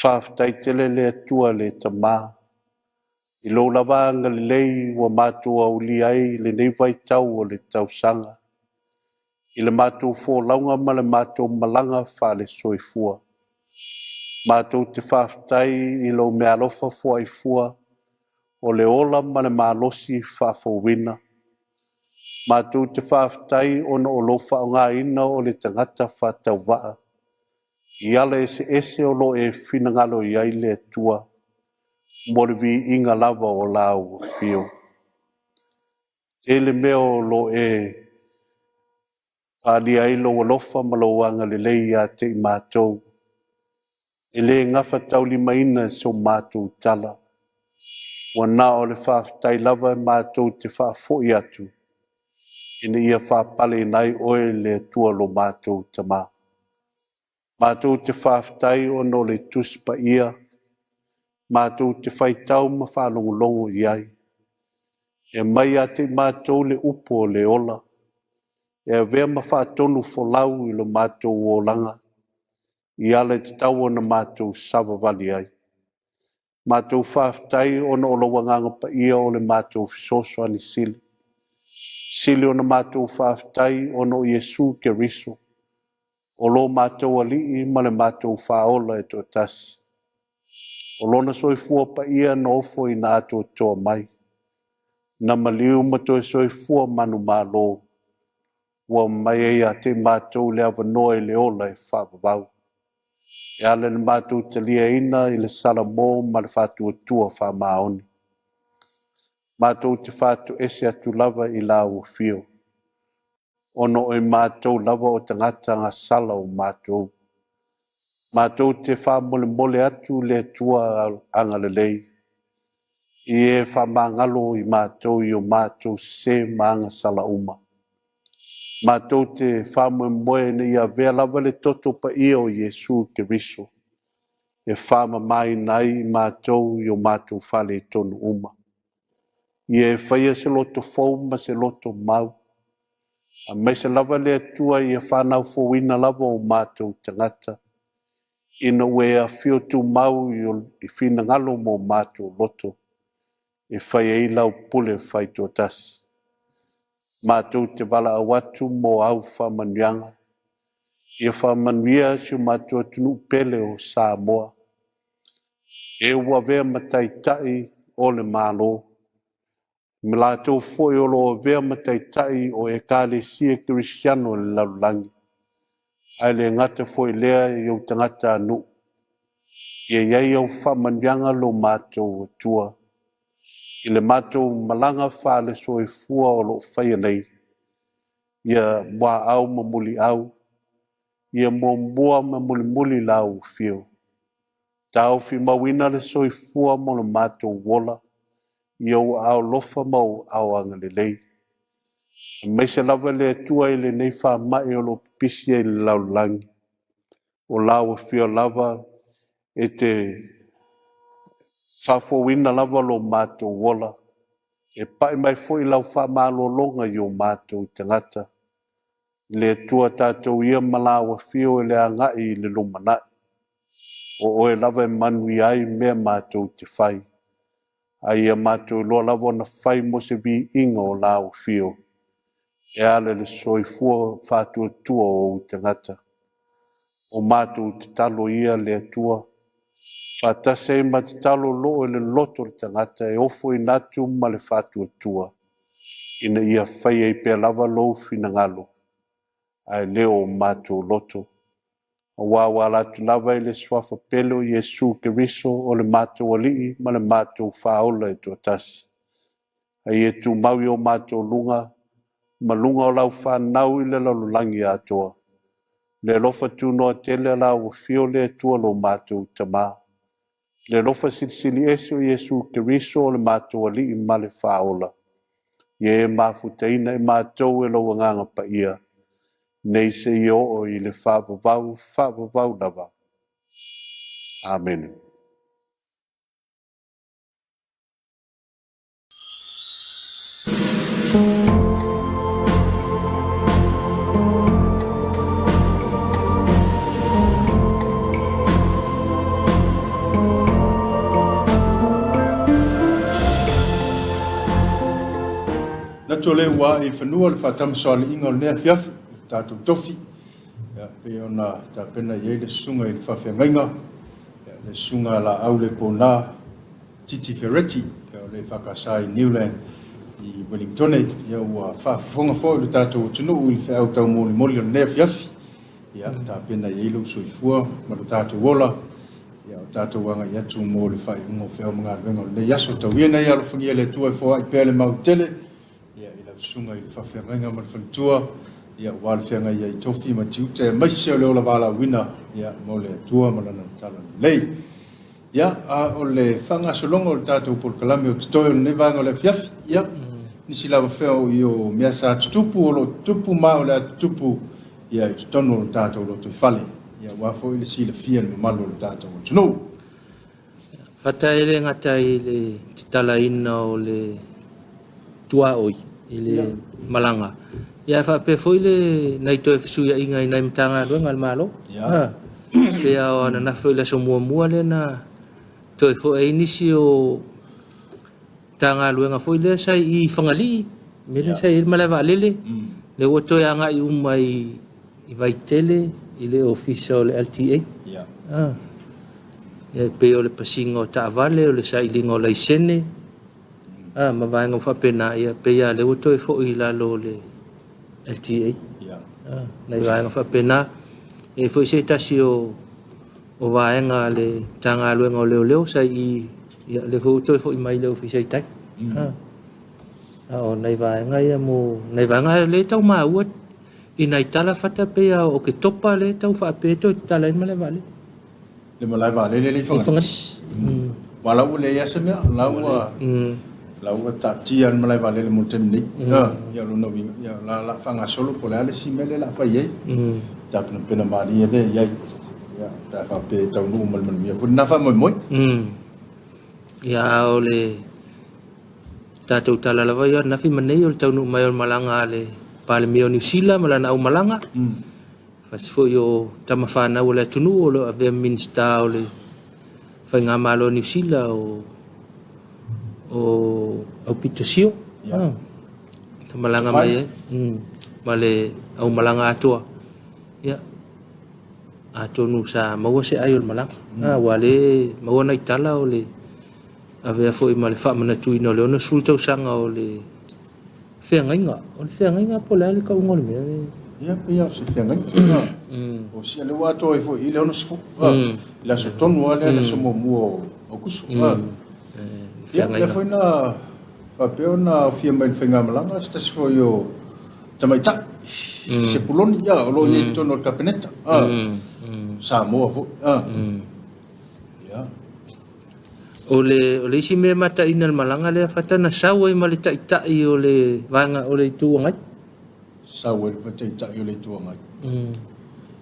Whaftai tele le atua le tamā. I lo lava anga le lei wa mātou au li ai le nei vai tau o le tau sanga. I le mātou fō launga ma le mātou malanga wha le soifua. Mātou te whaftai I lo mea lofa fua I fua, o le ola ma le mālosi whafowina. Mātou te whaftai ona o lofa o ngā ina o le tangata whatau waa. I ala ese o lo e whinangalo I ai le atua, mo le vi inga lava o lau fio. E le meo lo e whali ai lo lofa ma lo wanga le lei a te I mātou. E le ngafa tau lima ina so mātou tala. Wana o le whaftai lava mātou te whafoi atu. Ina ia whapale nai oe le tua lo mātou tamā. Mātou te whaftai o no le tuspa ia. Mātou te whaitau ma whalongolongo iai. E mai a te mātou le upo le ola. E vea ma whaatonu folau I lo mātou o langa. I ala te tau na mātou savavali ai. Mātou whaftai o no lo wanganga pa ia o le mātou fisoso ani sili. Sili o na mātou whaftai o no Iesu ke riso. O lo mātou alii ma le mātou whaola e tō tasi. O lona soifua pa ia no ofo I nā ato toa mai. Na maliu ma toi soifua manu mālo. Wa mai e a te mātou le avanoa I le ola e whapabau. E ale le mātou te lia ina I le salamo ma le whātua tua whamaoni. Mātou te whātu ese atu lava I lau fio. Ono e mātou lava o tangata ngā sala o mātou. Mātou te whamole mole atu le tua anga le lei. I e whamangalo I mātou I o mātou se maanga sala uma. Mātou te whamole moe ni a vea lava le toto pa ia o Iesu ke riso. E whama mai nai mātou I o mātou whale tonu uma. I e whaia se loto fau ma se loto mau. A mai se lava le atua I e whanau fowina lava o mātou tangata. Ina ue a whio tu mau I whina ngalo mo mātou loto. E whaia I lau pule whai tō tasi. Mātou te wala awatu mo au whamanuanga. I a whamanuia si mātou atunu pele o Samoa. E ua vea matai tai o le mālo. Melato foi o lo vea mataitai o Ekalesia Cristiano le laulangi. Ai le ngata foi lea i au tangata anu. Ia iai au whamandianga lo mātou atua. I le mātou malanga wha le soifua o lo whaia nei. Ia mua au mamuli au. Ia mua mamuli muli lau fio. Tau fi mawina le soifua mo le mātou wola. Ia au lofa mau au anga le lei. Meise lava le atua i le nei wha mai o lo pisia i le laulangi. O lau fio lava e te whawhowina lava lo mātou wola. E pai mai foi lau wha mālolonga i o mātou tangata. Le tua tātou ia malawa fio e le angai i le lumanai. O oe lava e manui ai mea mātou te whai. A ia mātou loa lava na whai mo se vi inga o lau fio. E ale le soifua whātua tua o tangata. O mātou te talo ia le atua. Whātase ma te talo lo e le loto le tangata e ofo i natu ma le whātua tua. Ina ia whai e pia lava lo fina ngalo. Ai leo mātou loto. A wāwa latu lava i le swafa pelo Yesu Keriso o le mātou alii ma le mātou whaola e tuatasi. Ai e tu maui o mātou lunga. Ma lunga o lau whanau i le lalulangi atoa. Le lofa tu noa tele lau fio le atua lo mātou tamaa. Le lofa silisili eso Yesu Keriso o le mātou alii ma le whaola. Ie e mafutaina e mātou e lo wanganga pa ia. Nei se i o i le whaavavau lava. Amen. Na tole wa i whanua le whatama soale inga o lea Afiafi, tātou tofi. Pe ona ta pena iei le sunga i le whawhia ngainga. Le sunga la au le pōnā Titi Ferretti, o le whakasā i Newland i Wellington. Ia ua whawhonga fo i le tātou tunu i le whaau tau mōli mōli o lea Afiafi. Ia ta pena iei lo soifua ma le tātou wola. Ia o tātou wanga i atu mō le whai ungo whao mga renga le yaso tau ia nei alo whangia le tua i fōa i pēle mau tele. Sunga i whawhiangainga ma whantua, ia wale whianga i tofi ma tiute, e maise o leo la wala wina, ia mo le atua ma lana tala lei. Ia, o le whanga solonga o le tātou por kalame o tutoi o le vanga o le Afiafi, ia, nisi lawa whiao i o mea sa tutupu o lo tupu ma o le tupu, ia i tutono o le tātou lo tui whale, ia wafo i le sila fia ni mamalo o le tātou o tunu. Whataere ngata i le titala ina o le tua oi. Ile malanga ya fa pe foi le nai to fisu ya inga nai mtanga do ngal malo ya pe ya na foi le so mua le na to fo e inisio tanga lu nga foi le sai I fangali me le sai mala va le woto ya nga I umai I vai tele ile official LTA ya ya pe o le pasingo ta vale o le sai lingo le sene ma vai ngo fa pena ia pe ia le uto fo I la lo le LTA ya nei vai ngo fa pena e foi se tasio o vai nga le tanga lu ngo leo sai ia le uto fo I mai le official tai o nei vai nga ia mo nei vai nga le tau ma u I nei tala fata pe ia o ke topa le tau fa pe to tala ma le vale le malai vale le fonga wala u le ya se me la u la ua tatian malai vale le motemni ya lo no ya la fanga solo por ale simele la fa ye ta pena mari ye ya ya ta fa pe tau no mal mal ya funa fa moi ya ole ta tu tala la ya na fi manei o tau no mai malanga le pale mio New Zealand mala na malanga fa fo yo tamafana ole tunu o lo ave minsta ole fa nga malo New Zealand o pitasio tamalanga mai male au malanga atua ya ato nu sa mawa se ayol malanga wale mawa na itala ole Ave foi ma le fa mana tu ino le ona sul tau sanga o le whengainga. O le whengainga po le ale ka ungol mea. Ia se whengainga. O si ale wato e foi ile ona sifu. Ila so tonu ale ale so mo o kusu. Ia le foi na papeo na fia mai whenga malanga sta si foi o tamaita. Se puloni ia o lo ye tono kapeneta. Samoa fo. Ia. Ole isi me mata ina malanga le fata na sawa i male tai ole vanga ole tu ngai. Sawa le tai ole tu ngai.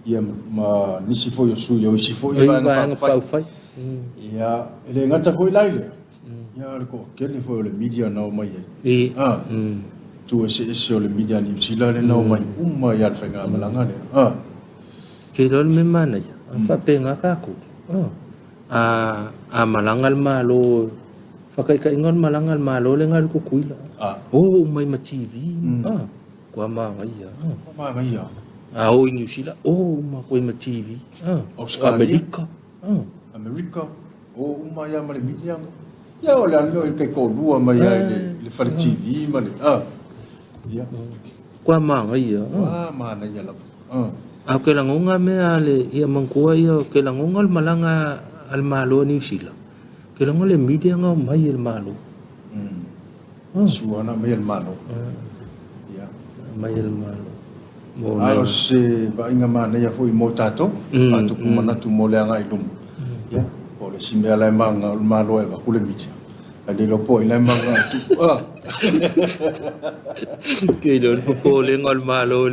Ia ma nisi foi o su yo isi foi vanga fai. Ia ele ngata foi lai. Ia ko kele foi ole media na mai. Tu se ole media ni sila le na mai ya fenga malanga le. Ke lo me mana ya. Fa penga ka ku. Malangal malo fakai ingon malangal malo le ngal ko kuila mai ma TV kwa manga ia o New Zealand ma ko ma TV America ma ya ma le media ya o la no ke ko lua ma ya le fa TV ma le ia kwa manga ia ma na ya la ke la ngonga me ale ia mangkua ia ke la ngongal malanga al malo New Zealand. Que lo le media nga mai el malo. Suana mai el malo. Ya, mai el malo. Mo na se ba inga mana ya foi mo tato, atu kumana tu mo le nga ilum. Ya, o le simea la manga el malo e ba kule media. Ale lo po ile manga tu. Que lo po le nga el malo.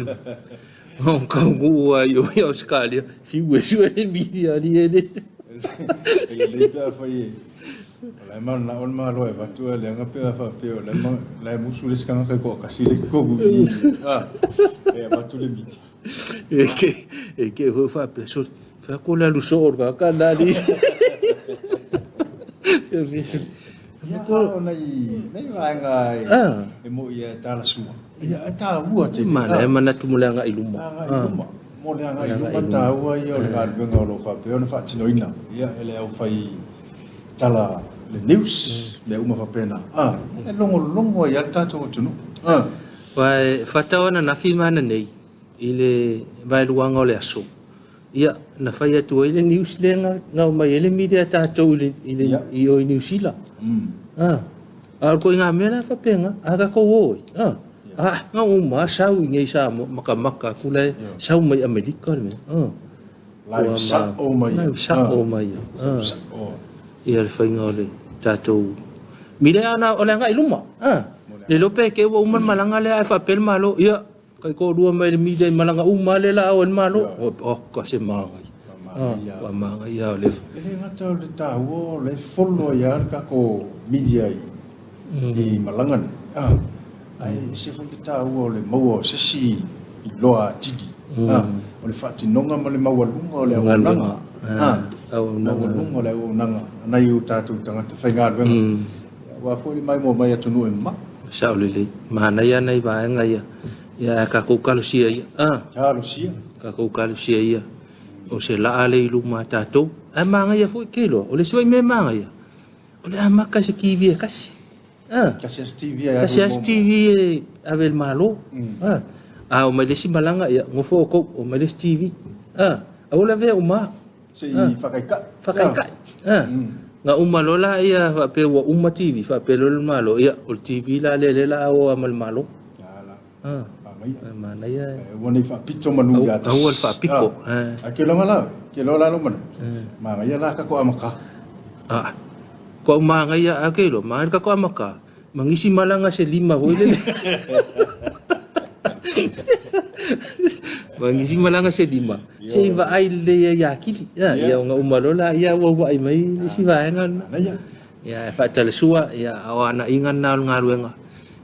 Hong Kong yo Australia. Si wesu el media di ele. Ele foi la man na on malo e va tu le nga pe fa pe la musulis ka nga ko kasile ko gu e va tu le miti e ke ho fa pe so fa ko la lusor ka na di ya ko nei va nga e mo ia ta la su ia ta ua te mana tu mulanga iluma mo le nga iluma ta ua ia le ga venga lo fa pe ona fa tinoina ia ele au fai tala le news le uma fa pena e longo ia ta to tunu vai fata ona na fi mana nei ile vai luanga le aso ia na fai atu ile news le nga mai ele media ta to ile i o New Zealand ko nga mena fa penga aga ko oi nga uma sau ngai sa maka kula sau mai Amerika me live sa o mai ia le fai ngole tatou mire ana ole nga iluma le lope ke wa uma malanga le fa pel malo ia kai ko dua mai le mide malanga uma le la o malo ko se manga wa manga ia le ngata le ta wo le follow ya ka ko media i malangan ai se fo kita wo le mo se si i loa tigi o le fati nonga mo le mawalunga o le nanga lunga le nanga na yu tatu tanga te whainga ruenga wa fo le mai mo mai atunu e ma sa le mana ia nei va nga ia ka ko kalusia ia ka ko kalusia ia o se la ale i luma tatou manga ia fo kilo o le soi me manga ia o le amaka se kivi kasi kasi STV avel malo o malesi malanga ya ngofo ko o malesi TV o la ve uma se fakaika nga uma lola ia fa pe wa uma TV fa pe lo malo ia o TV la le la o amal malo mana ya woni fa pito manu ya ta o fa piko ke lo la lo man ma ya la ka ko amaka ko manga ia akelo man ka ko amaka mangisi malanga se 5 hoile mangisi malanga se 5 se va ai le ya kili ya nga umalola ya wa ai mai si va ngan ya fa tale sua ya awana ingan na ngaruenga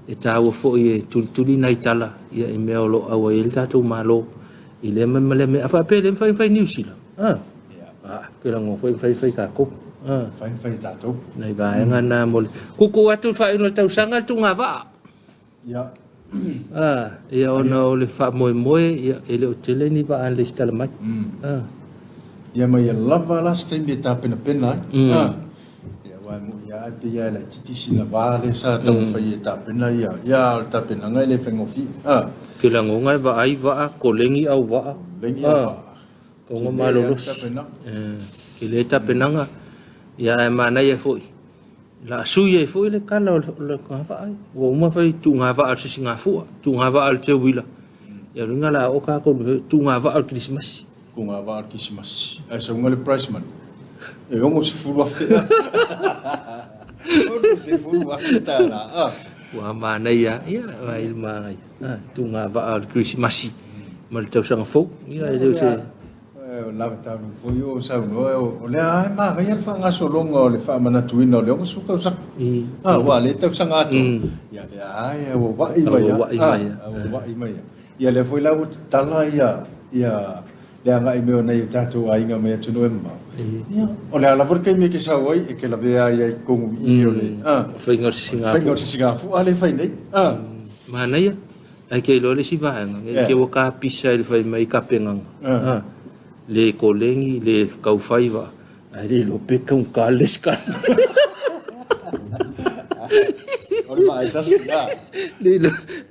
e tawo fo ye tuli nai tala ya e meolo awa il tatu malo ile me afa pele fa New Zealand ke la ngo fa ka ko fai tato nei vai ngana mol kuku atu fa ino tau sanga tu ngava ya ia ona o le fa moe ia ele o tele ni va an le stala mai ia mai lava la stembe ta pena ia wa vai mu ya pe ya la titi sina vale sa tau fai ta pena ya ta pena ngai le fengo fi ke la ngonga va ai va ko lengi au va lengi va ko ngoma lolos ke le ta pena nga ya mana ya foi la suye foi le kala le ka va ai wo ma fai tu nga va al singa fu tu nga va al te wila ya ringa la o ka ko tu nga va al Christmas ko nga va al Christmas ai so ngale price man e ongo se fulu afe ongo se fulu afe tala wa mana ya vai mai tu nga va al Christmas mal tau sanga fo ya le se la ta fo yo sa no o le ai ma ga ya fa nga so longo le fa mana tuina le ongo suka sa wa le tau sanga to ya le ai o wa i mai ya le foi la tala ya le anga i meo nei tatu a inga mea tunu emma. O le ala vorkai me ke sa wai e ke la vea ia i kongu i o le. Whaingar si Singafu. Whaingar si Singafu, a le whai nei. Mana ia, ai kei lo le si vahanga, ke waka pisa i le whai mai kapenganga. Le kolengi, le kau whaiva, ai le lo peka un ka leska. Ori mai sasina.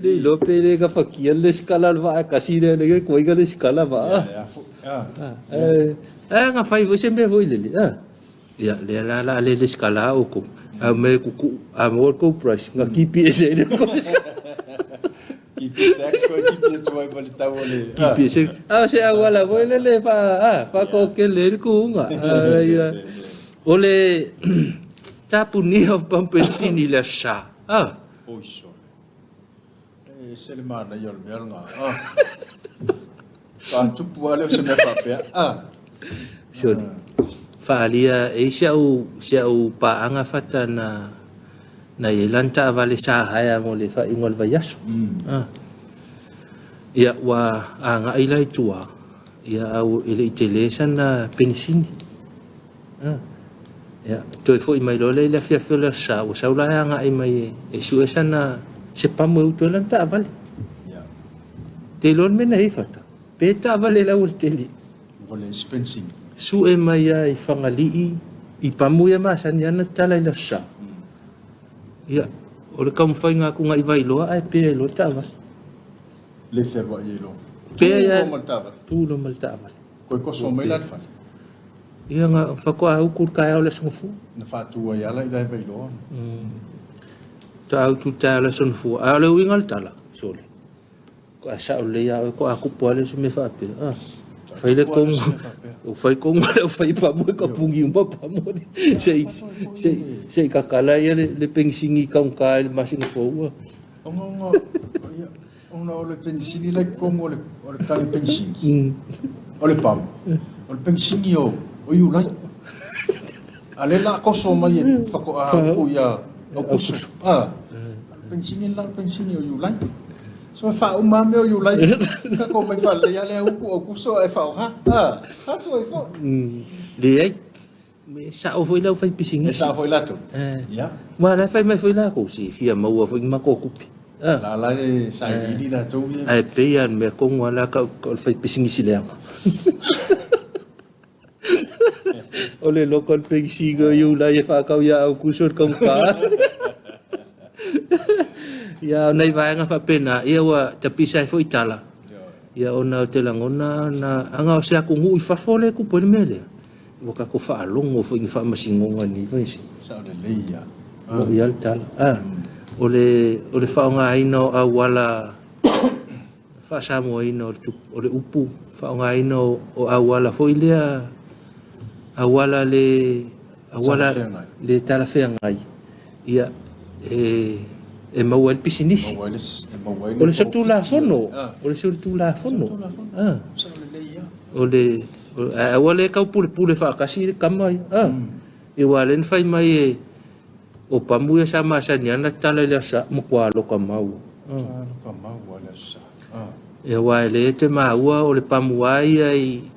Le lo pele ka fakia leska la va kasi le le ko iga leska la va. Nga fai você me voi le. Ya le la le leska la o ko. A me ku a mo ko price nga kipi ese le ko. Kipi tax ko kipi to vai voltar ole. Kipi ese. Se agora voi le pa ko ke le ku nga. Ole tapu ni o pampensini le sa. Oi so. Se le mana yo le nga. Kan tupu ale se me fa pe. So. Falia e siau pa anga fata na yelanta vale sa haya mo le fa ingol vayas. Ya wa anga ilai tua. Ya au ile itelesan na penisini. Ya, toi foi mai lo le fia fia sa o sa la nga ai mai e suesa na se pa mo to lan ta vale. Ya. Te lon me nei fata. Pe ta vale la ulteli. Vole spensing. Su e mai ai fangali I pa mo ya ma san yana tala la sa. Ya, o le kam fai nga ku nga I vai lo ai pe lo ta vale. Le fer wa yelo. Pe ya tu lo mal ta vale. Ko so mai la fa. Ia nga whakoa au kur kai au le songafu. Na whātua i ala I lai vai loa. Ta au tu ta le songafu. Au le uinga le tala, sole. Ko a sa o le ia ko a kupua le se me whaapira. Whai le kongu. O whai kongu le o whai pamoi ka pungi umpa pamoi. Sei kakala ia le pengisingi kaung kai le masinga fōua. Ona o le pengisingi le kongu o le kai pengisingi. O le pamu. O le pengisingi o you like alela ko so mai fako a ko ya o kusu pensioni la pensioni o you like so fa o mame o you like ko mai fa le ya le o kuso e fa ha to e fa le ai me sa o foi la fai pisingi sa foi la to ya ma la fai mai foi la ko si fia ma o foi ma ko kupi la e sa di la to ai pe ya me ko ngala ka fai pisingi si le Ole local pengsigo yu la ye fa kau ya au kusur kong ka. Ya nai vai nga fa pena ia wa tapi sai foi tala. Ya ona te langona na anga o se aku ngui fa fole ku pole mele. Wo ka ko fa longo fo fa masingonga ni vai si. Sa le leia. O ya tala. Ole fa nga ino a wala fa sa mo ino ole upu fa nga ino o a wala foi lea awala le tala fea ngai ia e mauel pisinis ole sa tu la fono ole awale kau pule fa kasi kamai e walen fai mai o pamuya sama sanya na tala le sa mukwalo kamau wala sa e wale te maua ole pamuai ai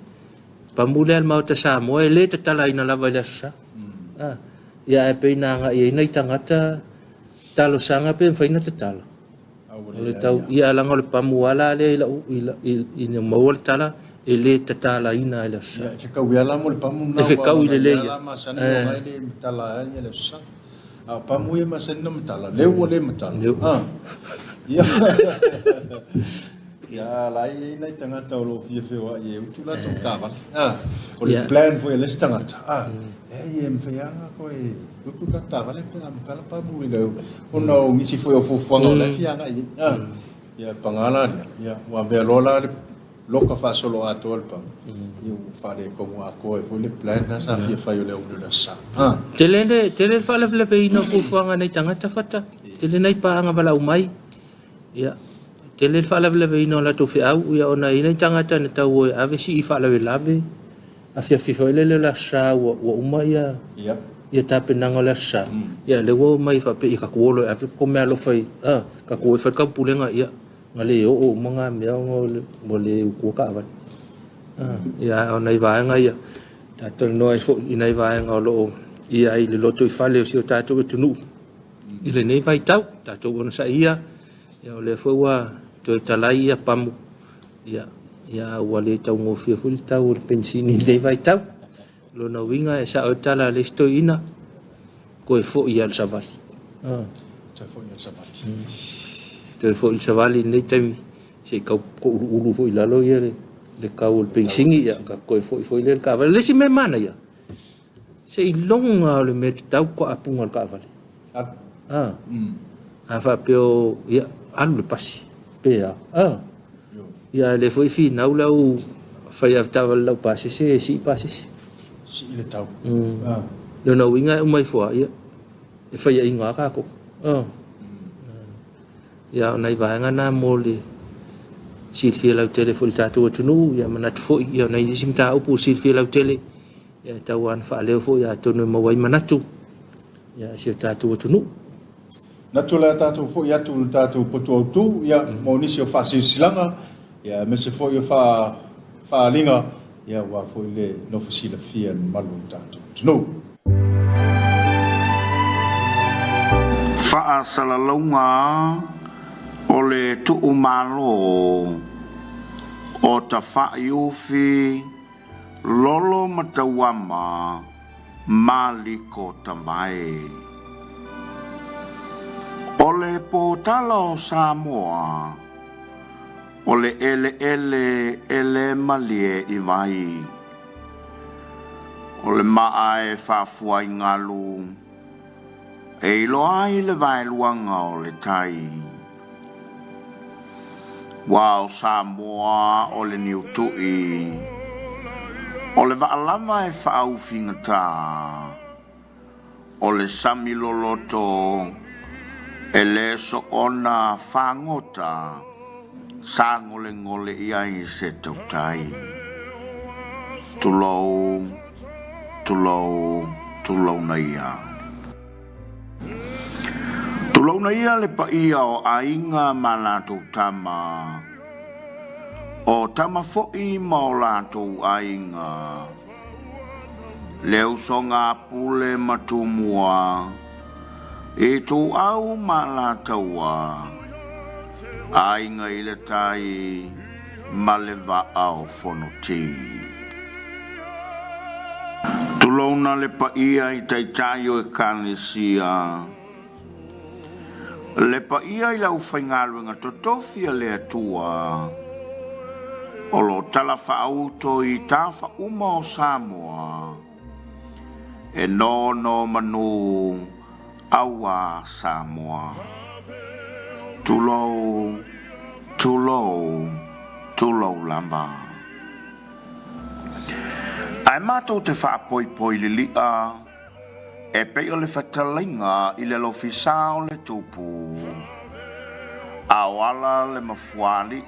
pamule al mau ta Samoa le te tala ina lava le sa ya e pe na nga i nei tangata talo sanga pe fa ina te tala le tau ia langa le pamuala le ila ina mau le tala e le tatalaina e le sa. Ia kau ala mo le pamu na. E kau i le le. Ma sa no mai le matala ia le sa. A pamu ia ma sa no matala. Le o le matala. Ia. Ia lai nei tangata o lo fia wa ia utula to kava. O le plan foi le tangata. E mfeanga ko e utula kava le kala pamu le. O no ngisi foi o fofanga le fianga ia. Ia pangala ia wa velola le loka fa solo ato alpa io fare como a ko e foi le plan na sa fia fai o le ulu sa tele fa le veino fu fanga nei tangata fata tele nei pa anga bala umai ia tele fa le veino la to fe au ia ona nei tangata na tau e ave si fa le lave Afiafi foi le la sa wa umai ia tape nanga la sa ia le wo mai fa pe ka ko lo ave ko me lo fai ka ko fa ka pulenga ia ngale o mga mea mo le ko ka ba ia ona iwa nga ia tato no ai fo ina iwa nga lo ia i le loto i fale o si o tato e tunu i le nei vai tau tato ona sa ia ia o le fo wa to talai ia pamu ia wale tau ngo fia ful tau o pensini le vai tau lo na winga e sa o tala le sto ina ko e fo ia le sabati ta fo ia le sabati te fo il savali nei tami se ka ko ulu fo ilalo ia le ka ul pensingi ia ka ko fo ile ka va le si me mana ia se ilonga le me tau ko apunga ka va a fa pio ia alu le pasi pe ia le foi fi na ula u fa ia tava la pasi se si pasi si le tau le no winga u mai fo ia e fa ia inga ka ko ia nai vaenga na mole silfia lau tele fo tatu tunu ia manat fo ia nai simta upu silfia lau tele ia tawan fa leo fo ia tonu mawai manatu ia sil tatu tunu na tula tatu fo ia tu tatu potu tu ia mo nisi o fa silanga ia me se fo ia fa linga ia wa fo le no fosila fia malu tatu tunu fa salalonga ole tu umalo o ta Afiafi lolo matawama maliko tamai ole potalo Samoa ole ele malie ivai ole maae fafuai ngalu e loai le vai luanga ole tai Wow, Samoa, o le niu tui. O le waalama e whaau fingata. O le sami loloto. E le so ona whangota. Sa ngole ia i se tautai. Tulou na ia. Tulou na ia le pa ia o ainga ma lātou tama. O tama fo'i ma o lātou ainga. Leu so ngā pule matumua. E tō au ma lātaua. Ainga i le tai ma le va'ao whanoti. Tulou na le pa ia i taitaio e kānesia. Le pa ia i lau whaingaruenga totofia le atua. O lo tala whaauto i tā whauma o Samoa. E no manu awa Samoa. Tulou lamba. Ai mātou te whaapoi li lia. E pei o le whatalinga i le lofisao le tupu. Awala le mafuali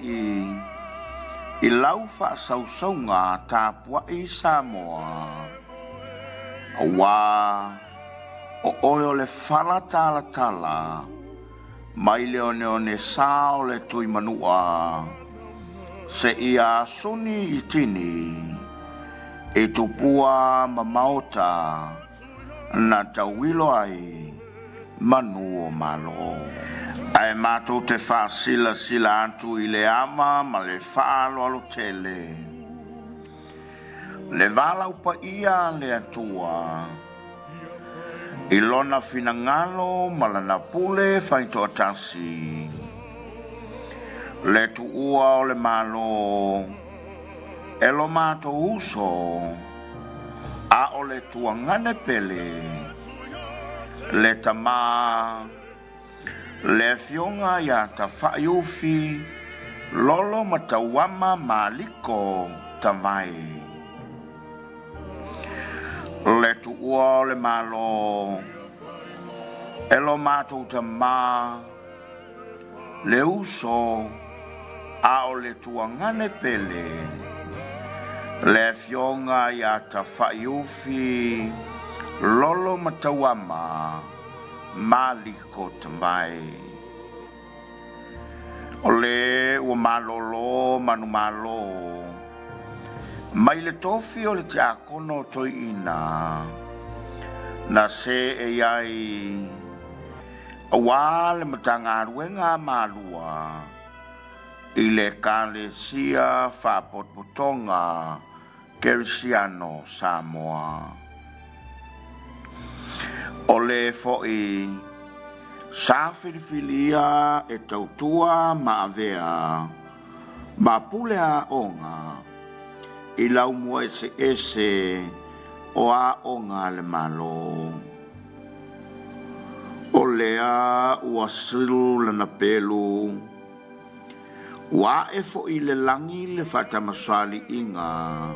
i lau whaasausonga Tapuaiga Samoa. Awa o oio le whala tala mai le one sao le tui manua. Se ia suni i tini e tupua mamaota. Na tauilo ai manu o malo. Ai mātou te whaasila atu i le ama ma le whaalo alo tele. Le vala upa ia le atua. Ilona finangalo malana pule faito atasi. Le tuua o le malo. Elo mato uso. A o le tuangane pele. Le tama. Le fionga ya tafayufi. Lolo matawama maliko tamai. Le tuua o le malo. Elo mato tama. Le uso. A o le tuangane pele. Le fionga ya tafayufi. Lolo matawama. Maliko tamai. Ole ua malolo manu malo. Mai le tofi o le te akono toi ina. Na se e ai. Awa le matanga ruenga malua. I le kale sia whapotpotonga Congregational Samoa. Ole foi sa filifilia e tautua ma avea ma pulea onga i lau mua ese o a onga le malo. Olea ua silu lana pelu ua e foi le langi le whatamasali inga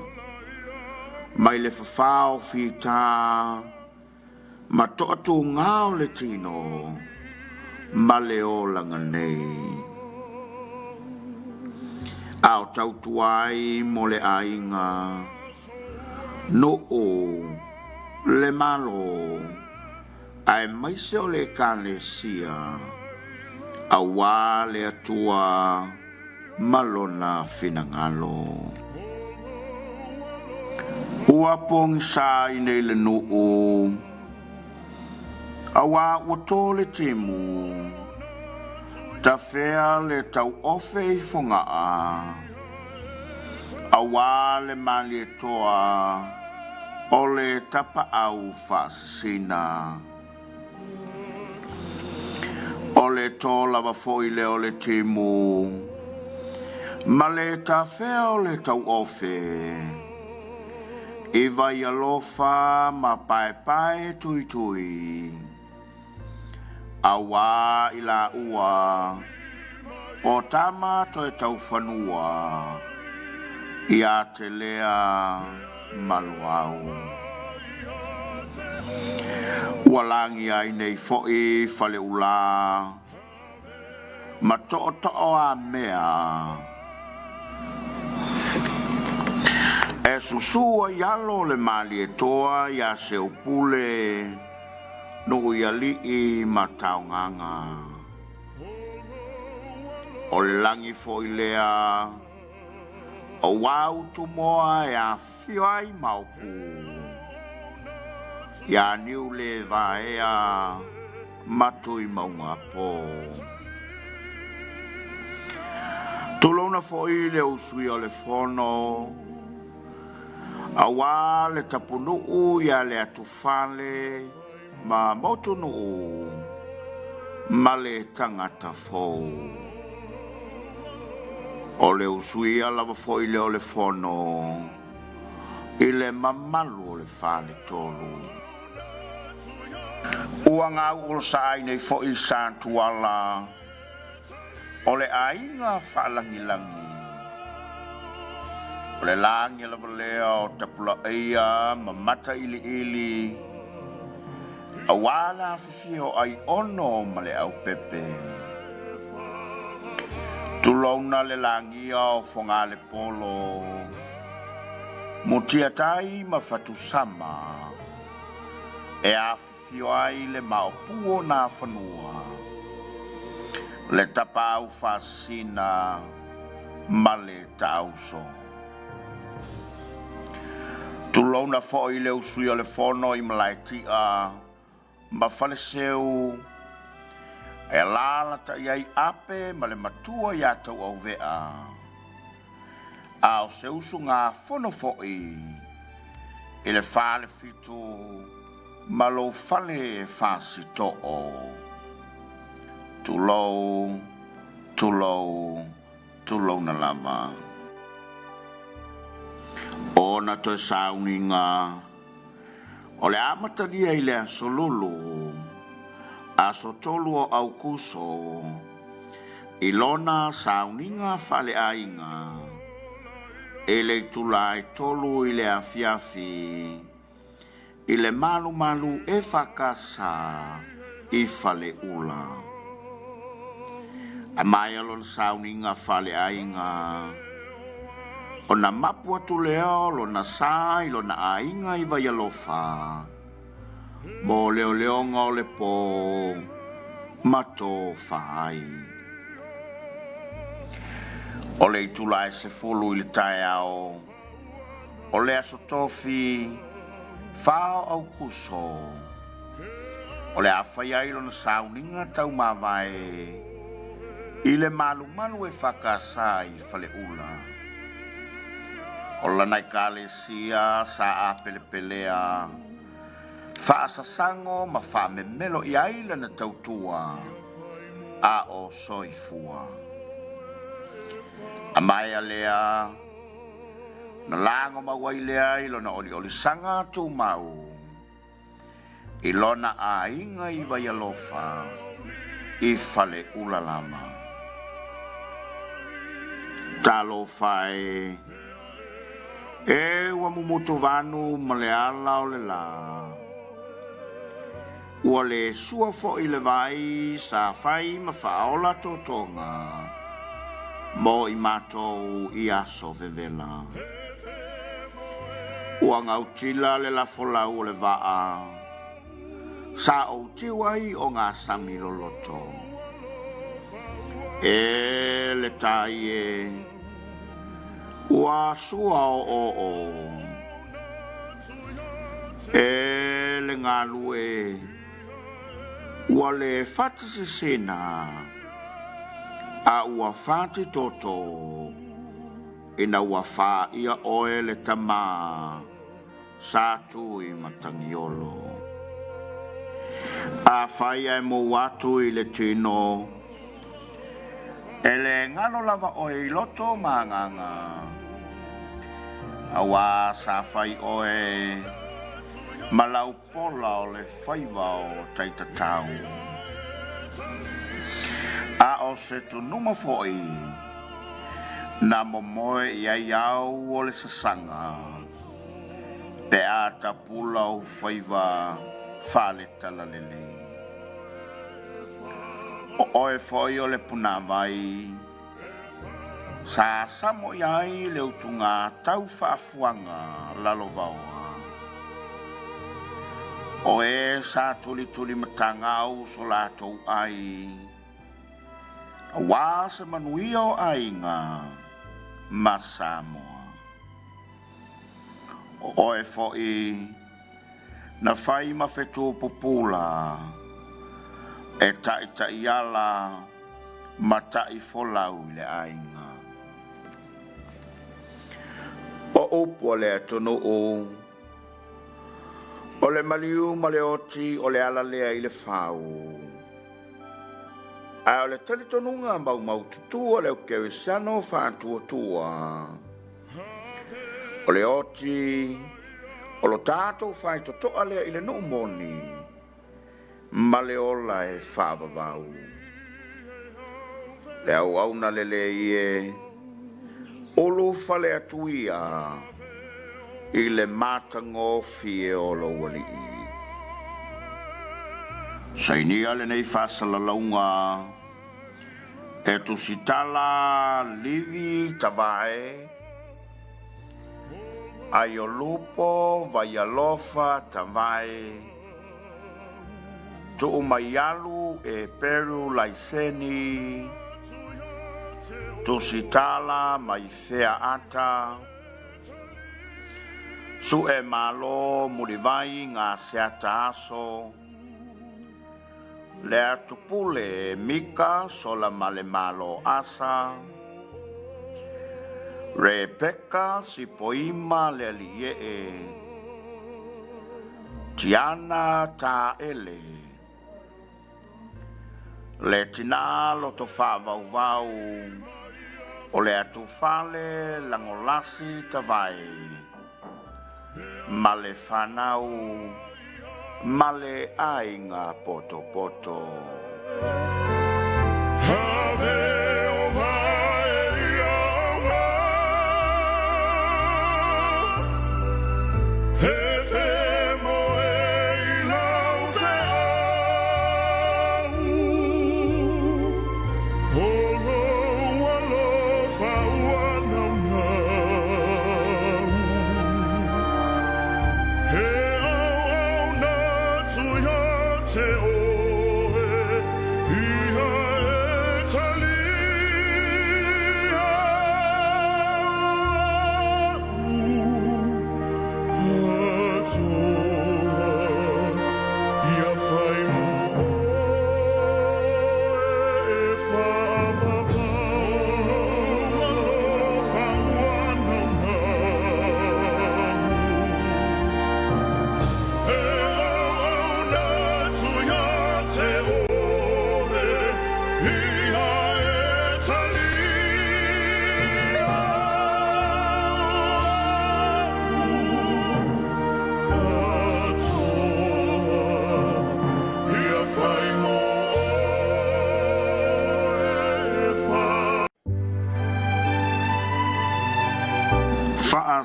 mai le whawhao fita ma to'atu ngao le tino, ma leo langa nei. Ao tautuai mo le ainga, no o, le malo, ai maise o le kane sia, a wā le atua, malona finangalo. Ua pong sa inei le no o, awa wato le temu. Ta fea le tau ofe I fonga a. Awa le mali toa. O le tapa au fasina. O le to lava foi le o le temu. Ma le ta fea o le tau ofe. I vai alofa ma pai pai tui tui. Awa ila ua o tama to e tau whanua I a te lea maluau. Walangi ai nei foi fale ula ma to a mea e susua yalo le mali e toa ya se upule no ia li mataunganga. O langi foi lea o wau tu moa e a whiai maupu. Ia niu le vaea matui maunga po. Tulona foi le usui o le fono. A wā le tapunu ia le atufale. Ma motu no male tangata fo. O le usui lava foi le o le fono. I le mamalu o le fale tolu. Uanga ul sai nei foi santu ala. O le ainga falangilangi. O le langi lava lea o Tapuaiga mamata ili. Awala fifio ai ono male au pepe. Tulona le langia o fonga le polo. Mutia tai ma fatu sama. E a fifio ai le maopuo na fanua. Le tapa au fasina male tauso. Tulona fo i le usui o le fono I malaitia. Ma fale seu e lala ta iai ape ma le matua ia tau au vea. A o seu su ngā fono foi I le whale fitu malo whale whasi to'o. Tulou na lama. O na toi sauninga, o le amatalia I le asolulu, aso tolu o au kuso, I lona sauninga whale ainga, e le tulai tolu I le Afiafi, I le malu e whakasa I whale ula. A mai alon sauninga whale ainga, o na mapu atu leo, lo na sai, lo na ainga I vai alofa. Mo leo leonga o le po, mato whai. O le itula se fulu I le tae ao, o le aso tofi, whao au kuso. O le awhai ai lo na sauninga tau mawai, I le malu e whakasa I whale ula. O lanai kalesia sa a pelepelea, whaasasango ma whamemelo I aila na tautua, a o soifua. A mai lea, na lango mawai lea ilo na oli sanga tu mau, ilona a inga I vai alofa, I whale ulalama. Talo fai e wa mumutu vanu maleala o le la. Ua le sua fo I le vai sa fai ma whaola totonga. Mo I matou I aso vevela. Ua ngautila le la folau o le vaa. Sa o tiwai o ngā sami loloto. E le tai e ua sua o e le ngalu e ua le fatisi sena a ua fati toto ina ua fa ia oe le tama sa tu I matangiolo a fai ai mo watu I le tino ele ngalo lava oe I loto manganga awa sa fai oe malau pola o le whaiva o taitatau. A o se tu numa foi na momoe I ai au o le sasanga pe a tapula o whaiva whale talalele. O oe foi o le puna vai sa samo iai le utunga tau whaafuanga lalo vaua. O e sa tuli matanga au so latou ai. A wā se manuia o ainga ma Samoa. O oe foi na whai ma whetu popula e tai ala ma tai folau le ainga. O upo le atono o le maliu ma le oti o le ala lea I le whau. A o le talitonunga mau tutua o le o kewisano whātua. O le oti o lo tātou whai totoa lea I le no moni ma le ola e whāwawau. Le au na le ie olo fale atuia I le matango fie o lo wali. Sainia le nei whasalalaunga e tu sitala livi tavae ai o lupo vai alofa tavae tu umayalu e peru laiseni tu sitala mai fea ata su e malo murivai ngā seata aso le atupule mika sola male malo asa Rebeka si poima le liee tiana ta ele. Le tina lo to whāwau o le atu whale langolasi ta vai. Ma le whanau, ma le ainga poto poto.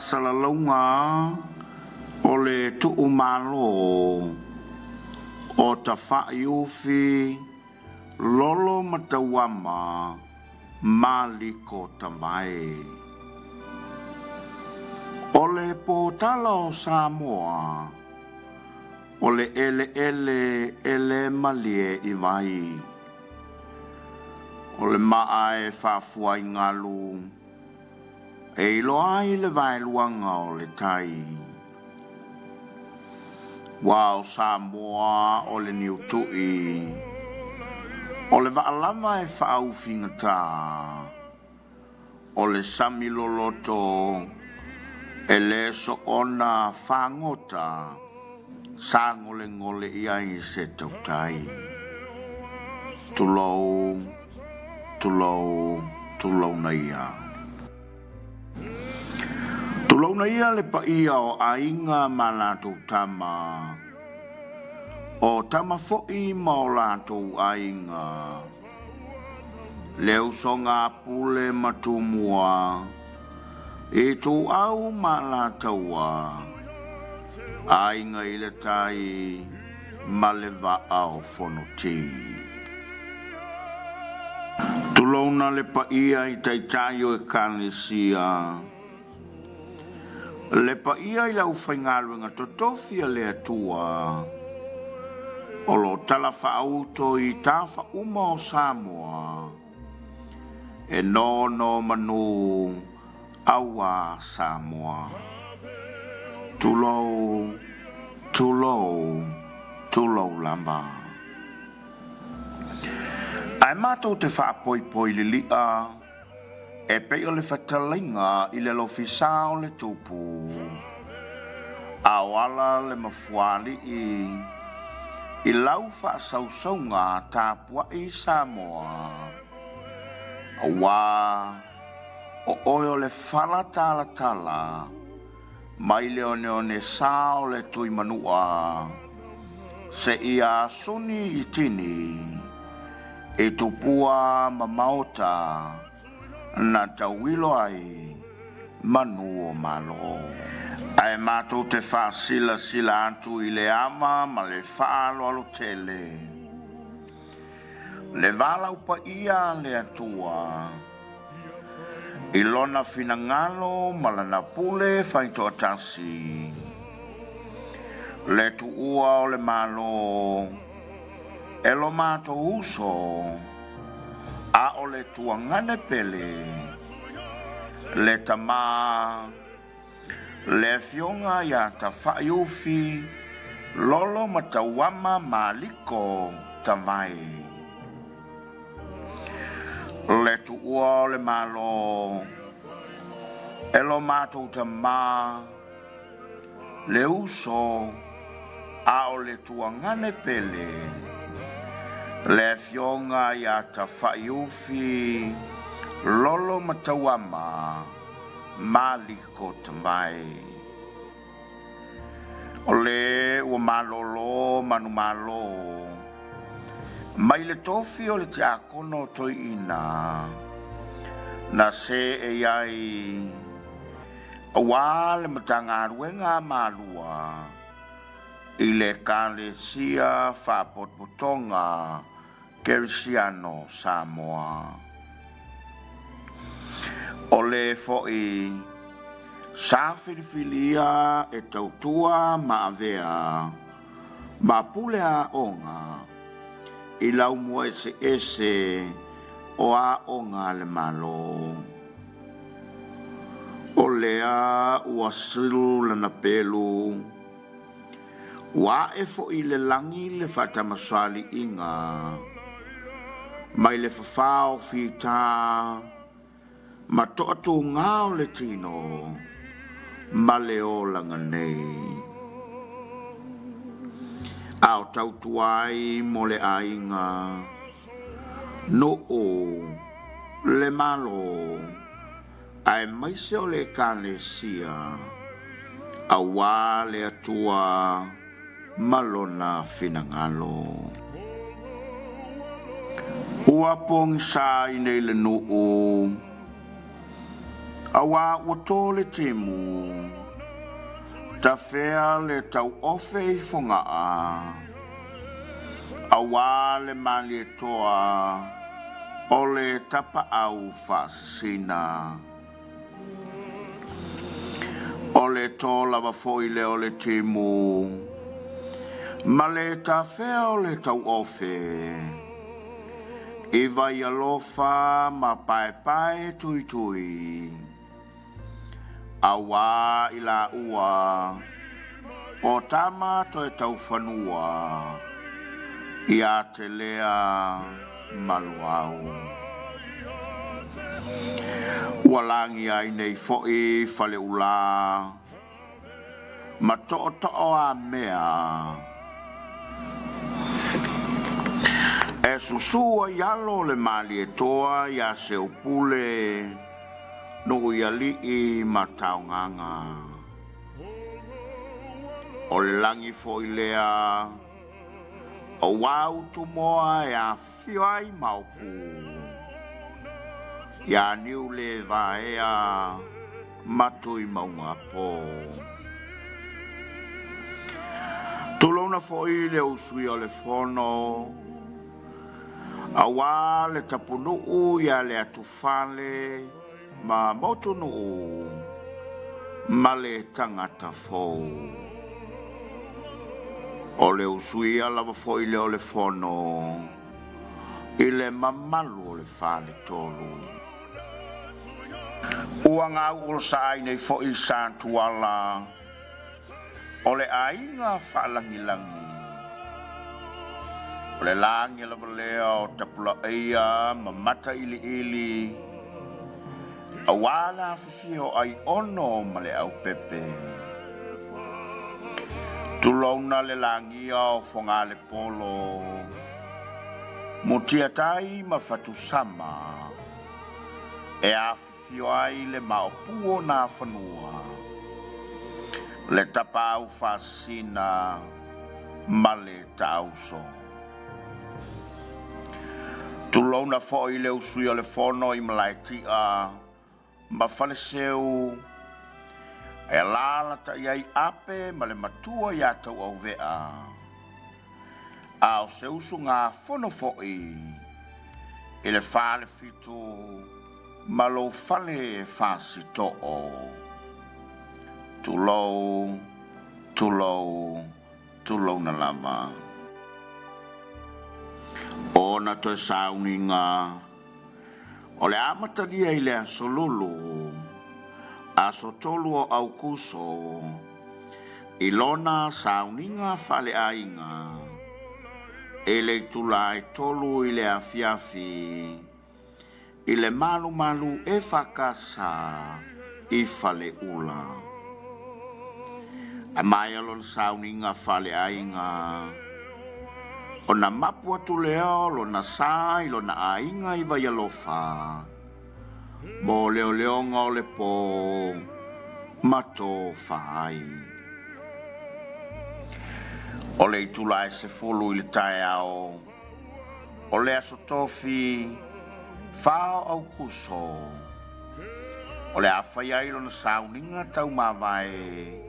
Salalonga o le tu'u malo o Tapuaiga lolo matawama maliko tamai o le potala o Samoa o le ele malie i vai o le maae whaafuai ngalu e loai le vai luanga o le tai. Wa o Samoa o le niutui o le waalama e whaauwhingata o le samiloloto e le so ona whangota sangole ngole iai se tautai. Tulou na ia. Tulauna ia le pa ia o ainga ma lātou tama. O tama fo'i ma o lātou ainga. Leo so ngā pule matumua. E tō au ma lātaua. Ainga i le tai ma le va'a o whanoti. Tulauna le pa ia i taitaio e kānesia. Le pa ia i lau whaingaruenga totofia le atua. O lo tala whaauto i tāwha uma o Samoa. E no manu awa Samoa. Tulou lamba. Ai mātou te whaapoi li lia. E pei o le whatalinga i le lofisa o le tupu. Awala le mafuali i lau whaasausonga Tapuaiga Samoa. Awa o oio le whalatala mai le sao le tui manua. Se ia suni i tini e tupua mamaota. Na tauilo ai manu o malo. Ai mātou te whaasila atu i le ama ma le whaalo alo tele. Le walau pa ia le atua. I lona finangalo ma lana pule whaito atasi. Le tuua o le malo. Elo mātou uso. A o le tuangane pele, le tama, le fionga ya Tapuaiga, lolo matawama maliko tamai. Le tuua o le malo, elo mātou tama, le uso, a o le tuangane pele le fionga ia Tapuaiga lolo matauama maliko tamai o le ua malolo manu malo mai le tofi o le tiakono toiina na se e ai awa le matangaruenga malua i le kalesia whapotpotonga Congregational Samoa. O le fo'i sa whiriwhiria e tautua maavea ma pulea onga i lau mua ese o a onga le malo. O lea ua silu lana pelu wa e fo'i le langi le whatamaswali inga mai le whawhao whita ma to'atu ngao le tino ma le o langa nei. Ao tautuai mo le ainga no o le malo ai maise o le kalesia a wā le atua malona finangalo. Ua pong sa inei le nuu a wā wato le temu ta whea le tau ofe i whangaa a wā le mali toa o le tapa au whasina. O le tō lava foi le o le temu ma le ta whea o le tau ofe i vai alofa ma pae tui a wā i la ua o tama to e tau whanua i a te lea maluau. Walangi ai nei fo'i fale ula ma to'o a mea e susua yalo le mali e toa ya se upule no yali i mataunganga o le langi fo'i lea o wau tu moa ya fiai maupu ya niu le vaea matui maunga po tulona fo'i le usui o le fono a wā le tapunuu ya le atufale ma motunuu ma le tangata fou. O le usui a lava fo'i le o le fono i le mamalu o le fale tolu. Ua ngā uro sa ai nei fo'i santuala o le ainga whaalangilangi. O le langi lava lea o Tapuaiga ma mata ili a wala fifio ai ono ma le au pepe. Tulauna le langi o fonga le polo mutia tai ma fatusama e a fifio ai le maopuo na whanua le tapau fasina ma le tauso. Tulona fo'i le usui o le fono i malaitia ma fale seu e lala ta iai ape ma le matua ia tau au vea a o se usu ngā fono fo'i i le fale fitu ma lo fale fasi to'o tulou na lama. Ona to sauninga o le amatalia i le asololo a sotolu o au kuso i lona sauninga fale ainga e le tulai tolu i le Afiafi i le malu e whakasa i fale ula. Amai alon sauninga fale ainga. Ona mapu atu leo lo na sai lo na ainga I vai alofa. Mo leo leonga o le po mato fai. O le itula se fulu I le tae ao. O le aso tofi fao au kuso. O le awhai ai lo na sauninga tau mawai.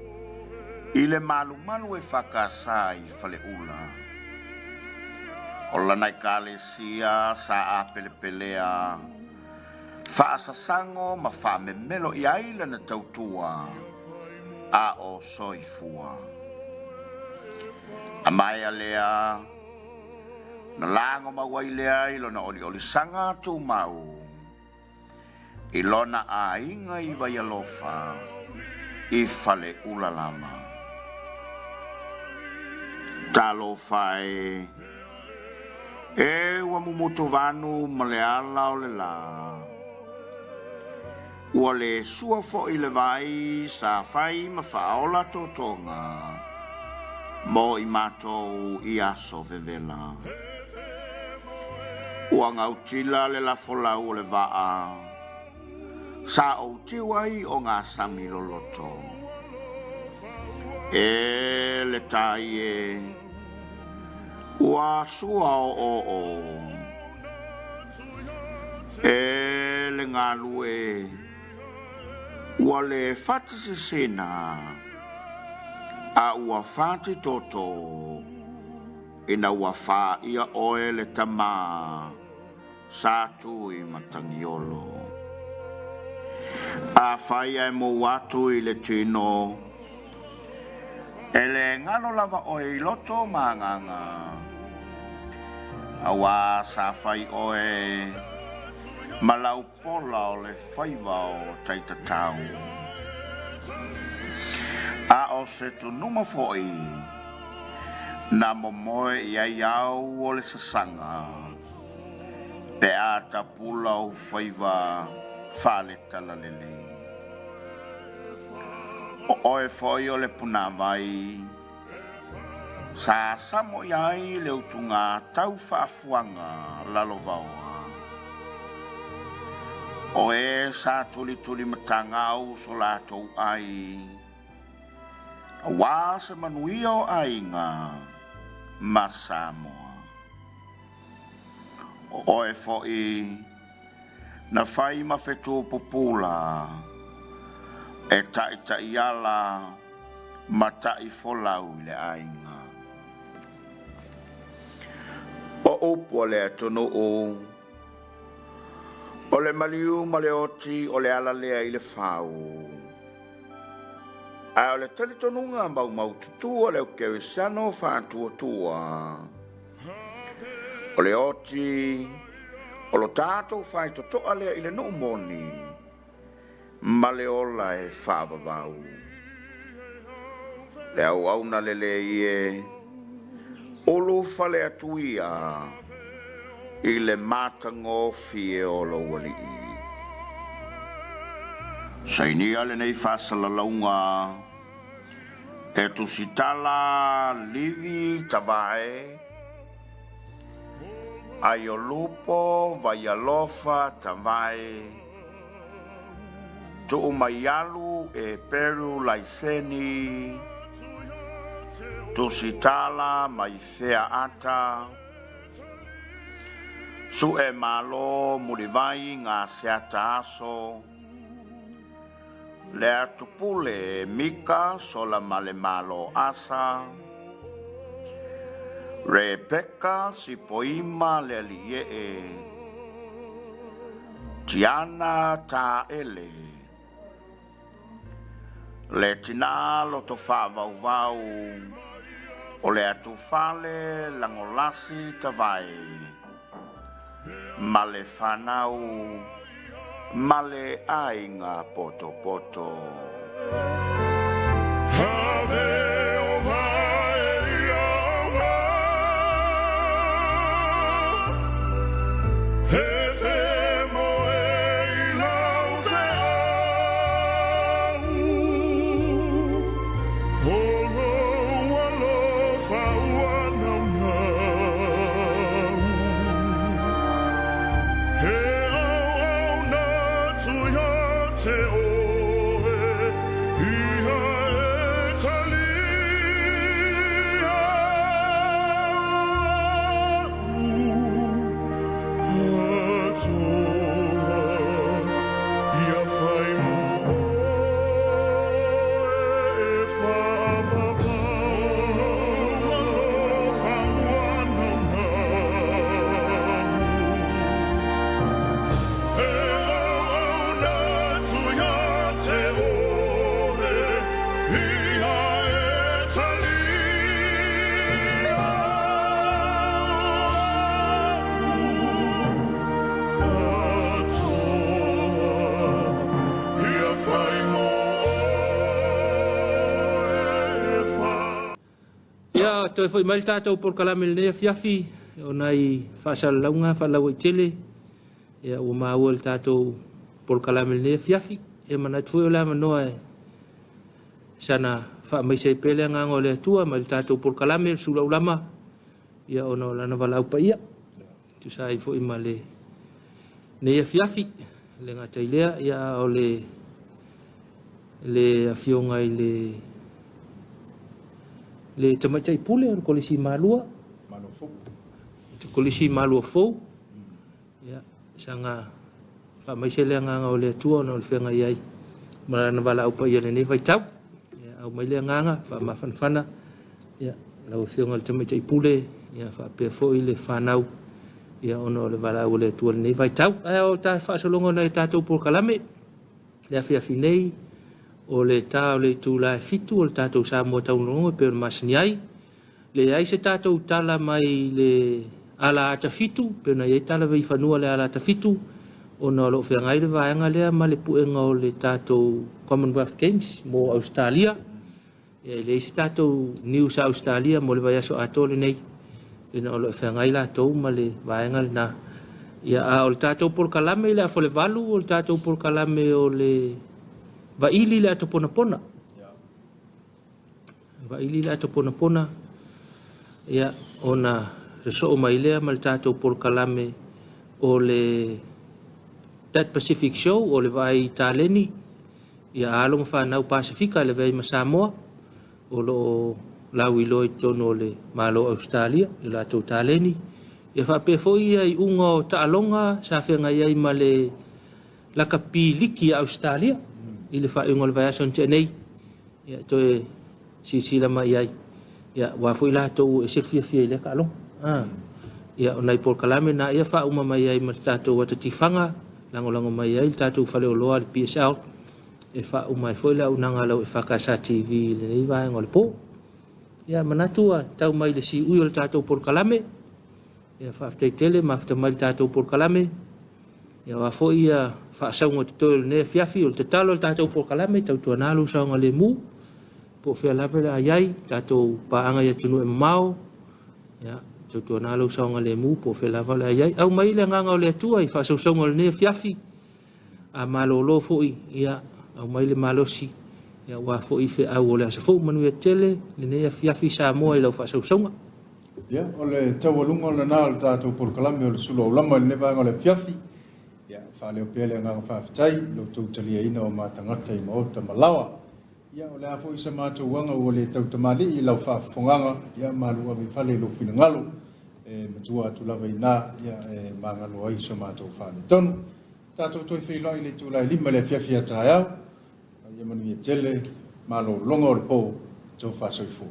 I le malu malu whakasai fale ula. O lanai kalesia sa a pelepelea. Whaasasango ma whamemelo I aila na tautua. A o soifua. A mai lea. Na lango mawai lea ilo na oli sanga tu mau. Ilona a inga I vai alofa. I fale ulalama. Talo fai. E wa mumuto vanu maleala o le la. Ua le sua fo I le vai sa fai ma faola totonga. Mo I matou I aso vevela. Ua ngautila le la fola o le vaa. Sa o tiwai o ngā sami loloto. E le tai e. Ua sua o. E le ngalue. Ua le fatisi sena. A ua fati toto. Ina ua fa ia oe le tama. Sa tui matangiolo. A fai e mo watu I le tino. Ele ngalo lava oe loto manganga. Awa sa fai oe malau pola o le faiva o taitatau. A o se tu numa foi na momoe I au o le sasanga. Pe a tapula o faiva fale talalele. O oe foi o le puna vai. Sa samo iai le utunga tau whaafuanga lalo vaua. O e sa tuli matangau so latou ai. A wā se manuia o ainga ma Samoa. O oe foi na fai ma fetu popula. E ta iala ma tai folau le ainga. O opo le atono o le maliu ma le oti o le ala lea I le fau. A o le talitonunga mau tutua le o kewisano whātua tua. O le oti o lo tātou whai totoa lea I le no moni. Ma le ola e whāwawau. Le au auna le le ie. Olo fale atuia I le matango fie olo wali I. Sainia le nei whasalalaunga e tu sitala livi tavae ai o lupo vai alofa tavae tu umayalu e peru laiseni tu sitala mai fea ata su e malo murivai ngā seata aso le atupule mika sola male malo asa Rebecca si poima le liee Tiana ta ele le tina lo to fa vau o le atufale langolasi tavai male fanau male ainga poto poto Oh Ia toi foi mai tātou por kalame le Afiafi o nai whaasalaunga whalau i tele. Ia o maua le tātou por kalame le Afiafi. E mana tui o la manoa e sana wha mai sei pele ngango le atua mai le tātou por kalame le Suluaulama. Ia ono lana walau pa ia. Tu sai foi ma le ne Afiafi le ngata ilea ia o le afionga i le tamatai pule o kolisi malua kolisi malua fou ya sanga fa mai sele nga o le tua no le fenga iai mara na wala upa ia ne vai tau ya au mai le nga fa ma fanfana ya la o fionga le tamatai pule ya fa pe foi le fanau ya ono le wala o le tua ne vai tau o ta fa solongo na tatou por kalame le Afiafi nei o le tau le tula fitu o le tātou Samoa taunongo pe o masniai le ai se tātou tala mai le ala ata fitu pe na iei tala vei whanua le ala ata fitu o na lo whiangai le vaenga lea ma le puenga o le tātou Commonwealth Games mo Australia le se tātou New South Australia mo le vai aso atole nei le na o lo whiangai la tau ma le vaenga le na ia o le tātou por kalame le afo le valu o le tātou por kalame o le va ili le ato pona pona. Va ili le ato pona pona. Ia ona reso o mai lea mal tātou por kalame o le That Pacific Show o le vai taleni. Ia along whanau Pasifika le vai ma Samoa o lo lawi loi tono le malo Australia le lato taleni. Ia whape foi ia i ungo taalonga sa whenga iai ma le laka piliki Australia. I le whae ngol vai ason tenei ia toe sisila mai ai ia wafo i lato e sirfia i le kalong ia o nai por kalame na ia wha uma mai ai ma tātou watatifanga lango mai ai tātou whale o loa le PSL e wha uma e foi la unanga lau e whakasa TV le nei vai ngol po ia manatua tau mai le si ui o le tātou por kalame ia whaaftei tele mafta mai le tātou por kalame ia wafo ia whaasaunga te toi ne Afiafi o te talo le tātou por kalame tau tua nālu saunga le mu po whea lawele a iai tātou paanga ia tunu e mao ia tau tua nālu saunga le mu po whea lawele a iai au mai le nganga o le atua i whaasaunga le ne Afiafi a malolo foi ia au mai le malosi ia wafo i whea au o le asafo manu ia tele le ne Afiafi Samoa i lau whaasaunga ia o le taualunga le nā le tātou por kalame o le Suluaulama le nevanga o le Afiafi ia whale o pele ngā whaafitai lo tautalia ina o mātangata i maota malawa ia o le afo isa mātou wanga o le tautamali i lau whaafonganga ia malua vi whale lo whina matua atu lava i nā ia mangalo ai so mātou whane tonu tātou toi whiloi le tūlai lima le Afiafi atai au ia manu ia tele malo longa o le pō tau whaasoifo